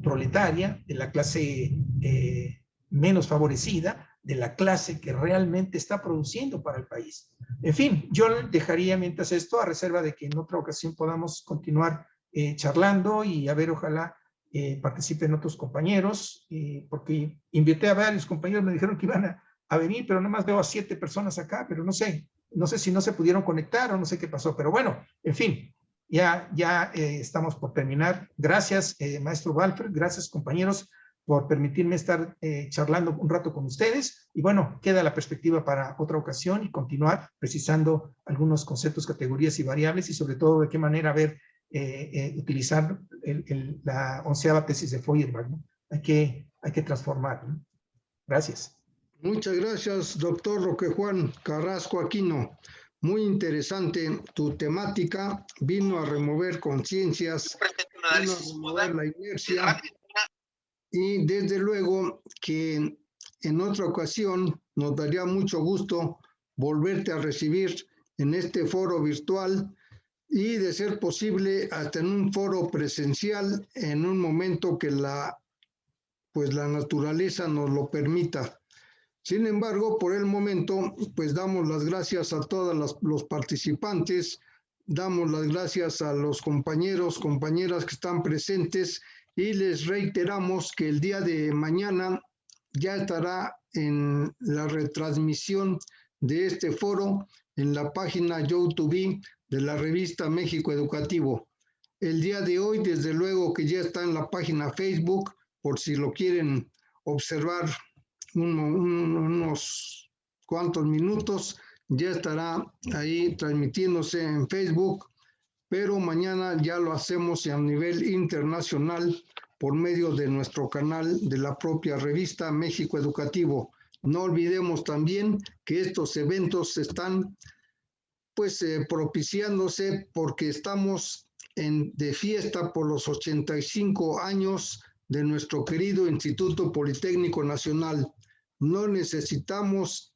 proletaria, de la clase menos favorecida, de la clase que realmente está produciendo para el país. En fin, yo dejaría mientras esto, a reserva de que en otra ocasión podamos continuar charlando y a ver, ojalá participen otros compañeros, porque invité a varios compañeros, me dijeron que iban a venir, pero nomás veo a 7 personas acá, pero no sé si no se pudieron conectar o no sé qué pasó, pero bueno, en fin, ya estamos por terminar. Gracias, maestro Walfred, gracias compañeros por permitirme estar charlando un rato con ustedes, y bueno, queda la perspectiva para otra ocasión y continuar precisando algunos conceptos, categorías y variables, y sobre todo de qué manera utilizar la 11ª tesis de Feuerbach, ¿no? Hay que transformar, ¿no? Gracias. Muchas gracias, doctor Roque Juan Carrasco Aquino. Muy interesante tu temática, vino a remover conciencias, vino a remover la inercia, y desde luego que en otra ocasión nos daría mucho gusto volverte a recibir en este foro virtual y, de ser posible, hasta en un foro presencial en un momento que la naturaleza nos lo permita. Sin embargo, por el momento, pues damos las gracias a todos los participantes, damos las gracias a los compañeros, compañeras que están presentes, y les reiteramos que el día de mañana ya estará en la retransmisión de este foro en la página YouTube de la revista México Educativo. El día de hoy, desde luego que ya está en la página Facebook, por si lo quieren observar unos cuantos minutos, ya estará ahí transmitiéndose en Facebook, pero mañana ya lo hacemos a nivel internacional por medio de nuestro canal de la propia revista México Educativo. No olvidemos también que estos eventos están propiciándose porque estamos de fiesta por los 85 años de nuestro querido Instituto Politécnico Nacional. No necesitamos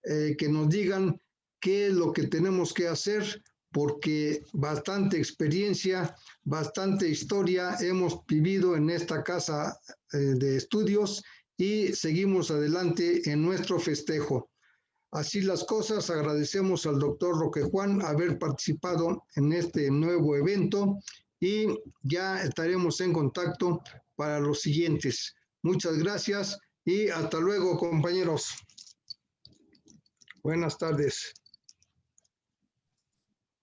que nos digan qué es lo que tenemos que hacer, porque bastante experiencia, bastante historia hemos vivido en esta casa de estudios y seguimos adelante en nuestro festejo. Así las cosas, agradecemos al doctor Roque Juan haber participado en este nuevo evento y ya estaremos en contacto para los siguientes. Muchas gracias y hasta luego, compañeros. Buenas tardes.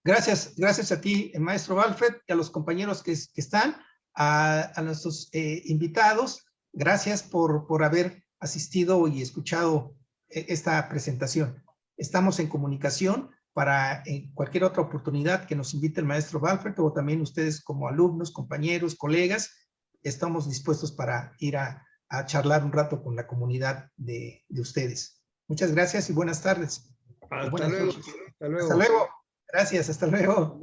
Gracias a ti, maestro Walfred, y a los compañeros que están, a nuestros invitados. Gracias por haber asistido y escuchado esta presentación. Estamos en comunicación para cualquier otra oportunidad que nos invite el maestro Walfred, o también ustedes como alumnos, compañeros, colegas. Estamos dispuestos para ir a charlar un rato con la comunidad de ustedes. Muchas gracias y buenas tardes. Hasta luego. Hasta luego. Gracias, hasta luego.